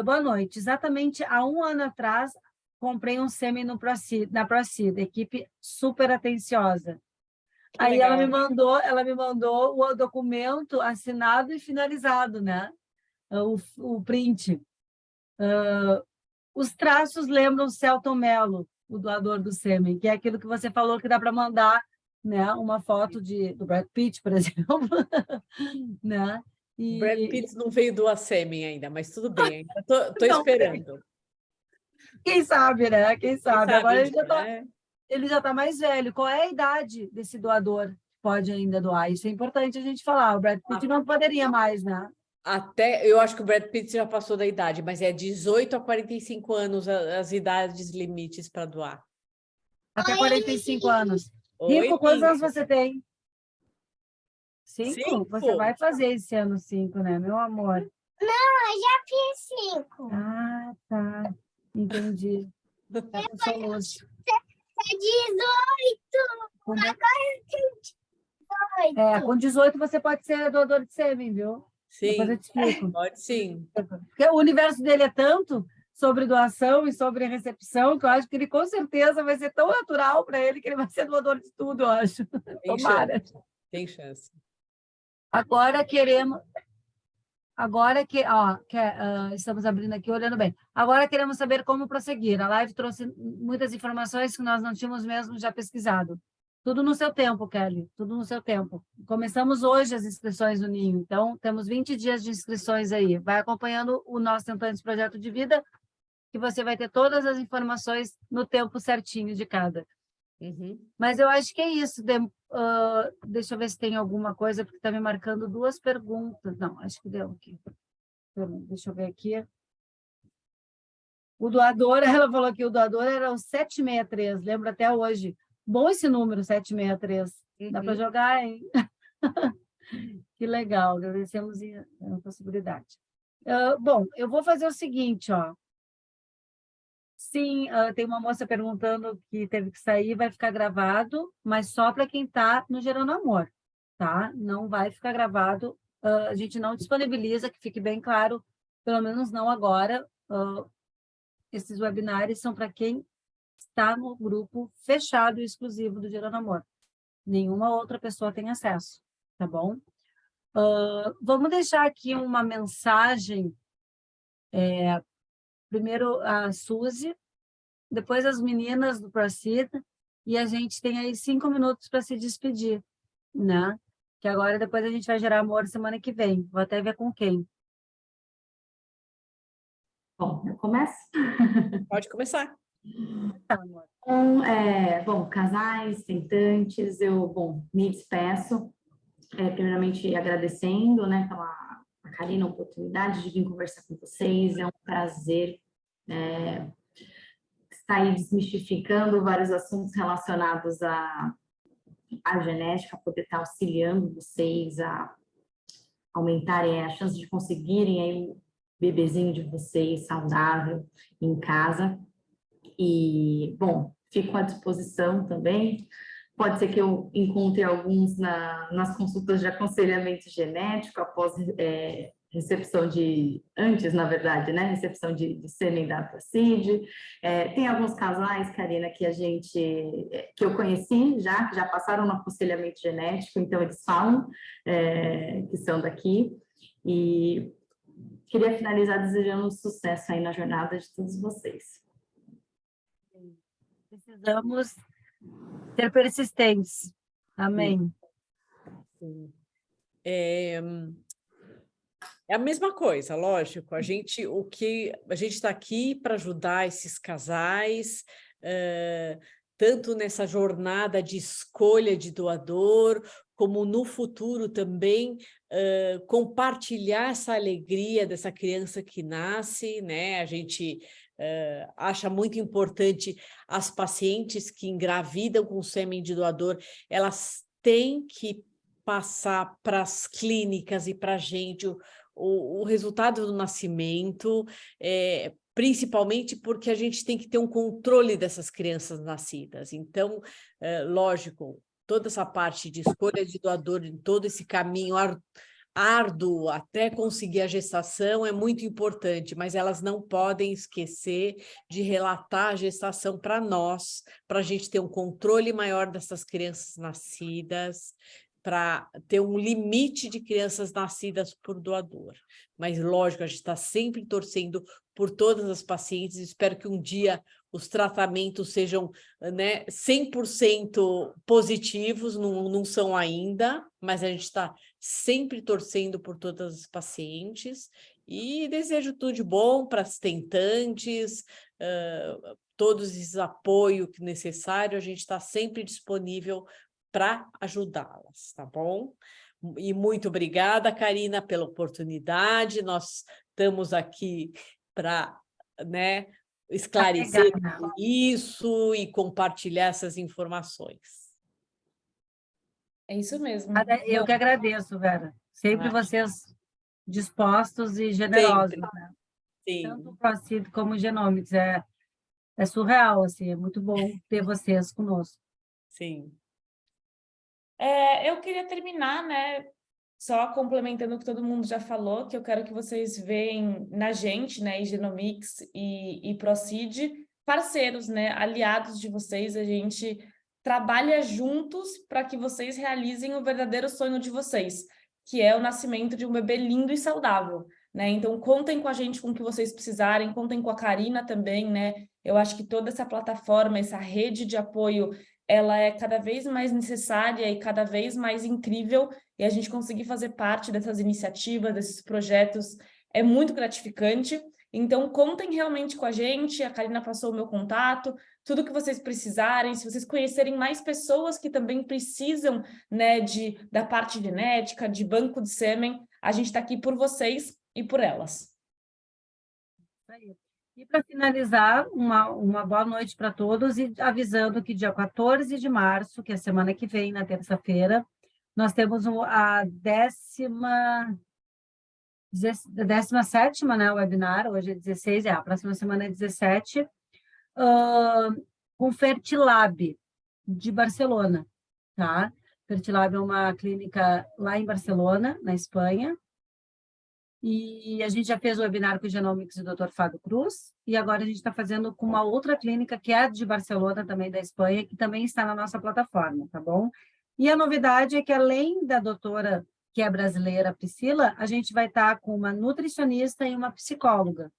Boa noite. Exatamente há 1 ano atrás, comprei um sêmen na Procida, equipe super atenciosa. Aí ela me mandou o documento assinado e finalizado, né? O print. Os traços lembram Celton Mello, o doador do sêmen, que é aquilo que você falou que dá para mandar né? Uma foto do Brad Pitt, por exemplo, né? O Brad Pitt não veio doar sêmen ainda, mas tudo bem, ainda tô Não, esperando. quem sabe, né? Quem sabe? Agora um dia, né? ele já está mais velho. Qual é a idade desse doador que pode ainda doar? Isso é importante a gente falar. O Brad Pitt não poderia mais, né? Eu acho que o Brad Pitt já passou da idade, mas é 18 a 45 anos as idades limites para doar. Até 45 anos. Oi, Rico, quantos Linda. anos você tem? 5? 5? Você vai fazer esse ano 5, né, meu amor? Não, eu já fiz 5. Ah, tá. Entendi. Tá com soluço. É 18. Agora eu tenho 18. Com 18 você pode ser doador de sêmen, viu? Depois eu Sim, te explico. pode sim. Porque o universo dele é tanto sobre doação e sobre recepção que eu acho que ele com certeza vai ser tão natural para ele que ele vai ser doador de tudo, eu acho. Tem Tomara. chance. Tem chance. Estamos abrindo aqui, olhando bem. Agora queremos saber como prosseguir. A live trouxe muitas informações que nós não tínhamos mesmo já pesquisado. Tudo no seu tempo, Kelly, tudo no seu tempo. Começamos hoje as inscrições do Ninho, então temos 20 dias de inscrições aí. Vai acompanhando o nosso Tentantes Projeto de Vida, que você vai ter todas as informações no tempo certinho de cada. Uhum. Mas eu acho que é isso. Deixa eu ver se tem alguma coisa, porque está me marcando 2 perguntas. Não, acho que deu aqui. Deixa eu ver aqui. O doador, ela falou que o doador era o 763, lembro até hoje. Bom esse número, 763. Dá para jogar, hein? Que legal, agradecemos a possibilidade. Bom, eu vou fazer o seguinte, ó. Sim, tem uma moça perguntando que teve que sair, vai ficar gravado, mas só para quem está no Gerando Amor, tá? Não vai ficar gravado, a gente não disponibiliza, que fique bem claro, pelo menos não agora. Esses webinários são para quem está no grupo fechado e exclusivo do Gerando Amor. Nenhuma outra pessoa tem acesso, tá bom? Vamos deixar aqui uma mensagem. Primeiro a Suzy, depois as meninas do Proceed, e a gente tem aí 5 minutos para se despedir, né? Que agora depois a gente vai gerar amor semana que vem. Vou até ver com quem. Bom, eu começo? Pode começar. Tá, amor. Bom, casais, tentantes, me despeço, primeiramente agradecendo, né, pela Karina, a oportunidade de vir conversar com vocês, é um prazer estar aí desmistificando vários assuntos relacionados à genética, poder estar auxiliando vocês a aumentarem a chance de conseguirem aí o bebezinho de vocês saudável em casa. E, bom, fico à disposição também. Pode ser que eu encontre alguns nas consultas de aconselhamento genético após recepção antes, na verdade, né? Recepção de sêmen da Proceed. Tem alguns casais, Karina, que eu conheci que já passaram no aconselhamento genético, então eles falam que são daqui. E queria finalizar desejando sucesso aí na jornada de todos vocês. Precisamos ser persistentes. Amém. Sim. É a mesma coisa, lógico. A gente está aqui para ajudar esses casais, tanto nessa jornada de escolha de doador, como no futuro também compartilhar essa alegria dessa criança que nasce, né? A gente acha muito importante as pacientes que engravidam com sêmen de doador, elas têm que passar para as clínicas e para a gente o resultado do nascimento, principalmente porque a gente tem que ter um controle dessas crianças nascidas. Então, lógico, toda essa parte de escolha de doador, em todo esse caminho árduo até conseguir a gestação é muito importante, mas elas não podem esquecer de relatar a gestação para nós, para a gente ter um controle maior dessas crianças nascidas, para ter um limite de crianças nascidas por doador. Mas, lógico, a gente está sempre torcendo por todas as pacientes. Espero que um dia os tratamentos sejam, né, 100% positivos, não são ainda, mas a gente está sempre torcendo por todas as pacientes e desejo tudo de bom para as tentantes, todos esses apoio necessário, a gente está sempre disponível para ajudá-las, tá bom? E muito obrigada, Karina, pela oportunidade. Nós estamos aqui para, né, esclarecer isso e compartilhar essas informações. É isso mesmo. Eu que agradeço, Vera. Sempre vocês dispostos e generosos, né? Sim. Tanto o ProCid como o Genomics. É surreal, assim, é muito bom ter vocês conosco. Sim. Eu queria terminar, né, só complementando o que todo mundo já falou, que eu quero que vocês veem na gente, né, em Genomics e ProCid, parceiros, né, aliados de vocês. A gente trabalha juntos para que vocês realizem o verdadeiro sonho de vocês, que é o nascimento de um bebê lindo e saudável, né? Então, contem com a gente com o que vocês precisarem, contem com a Karina também, né? Eu acho que toda essa plataforma, essa rede de apoio, ela é cada vez mais necessária e cada vez mais incrível, e a gente conseguir fazer parte dessas iniciativas, desses projetos, é muito gratificante. Então, contem realmente com a gente, a Karina passou o meu contato, tudo que vocês precisarem, se vocês conhecerem mais pessoas que também precisam, né, da parte genética, de banco de sêmen, a gente está aqui por vocês e por elas. E para finalizar, uma boa noite para todos e avisando que dia 14 de março, que é a semana que vem, na terça-feira, nós temos a 17ª, né, webinar, hoje é 16, a próxima semana é 17, com Fertilab, de Barcelona, tá? Fertilab é uma clínica lá em Barcelona, na Espanha, e a gente já fez o webinar com o Genomics do Dr. Fábio Cruz, e agora a gente está fazendo com uma outra clínica, que é de Barcelona, também da Espanha, que também está na nossa plataforma, tá bom? E a novidade é que, além da doutora, que é brasileira, Priscila, a gente vai estar com uma nutricionista e uma psicóloga.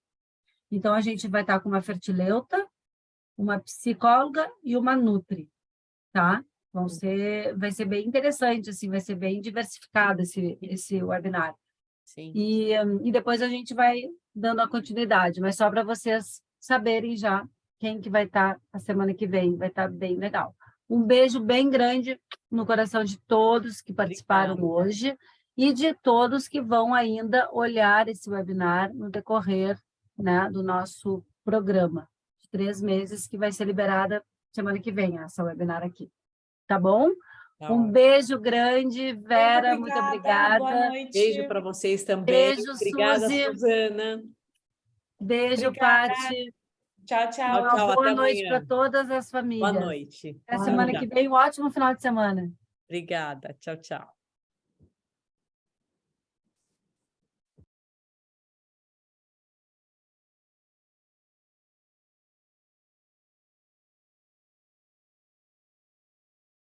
Então, a gente vai estar com uma fertileuta, uma psicóloga e uma nutri, tá? Vai ser bem interessante, assim, vai ser bem diversificado esse webinar. Sim. E depois a gente vai dando a continuidade, mas só para vocês saberem já quem que vai estar a semana que vem, vai estar bem legal. Um beijo bem grande no coração de todos que participaram hoje e de todos que vão ainda olhar esse webinar no decorrer, né, do nosso programa de 3 meses, que vai ser liberada semana que vem, essa webinar aqui. Tá bom? Um beijo grande, Vera, muito obrigada. Boa noite. Beijo para vocês também. Beijo, obrigada, Suzy. Suzana. Beijo, Obrigada. Pati. Tchau, tchau. Uma boa noite para todas as famílias. Boa noite. Até semana que vem, um ótimo final de semana. Obrigada. Tchau, tchau.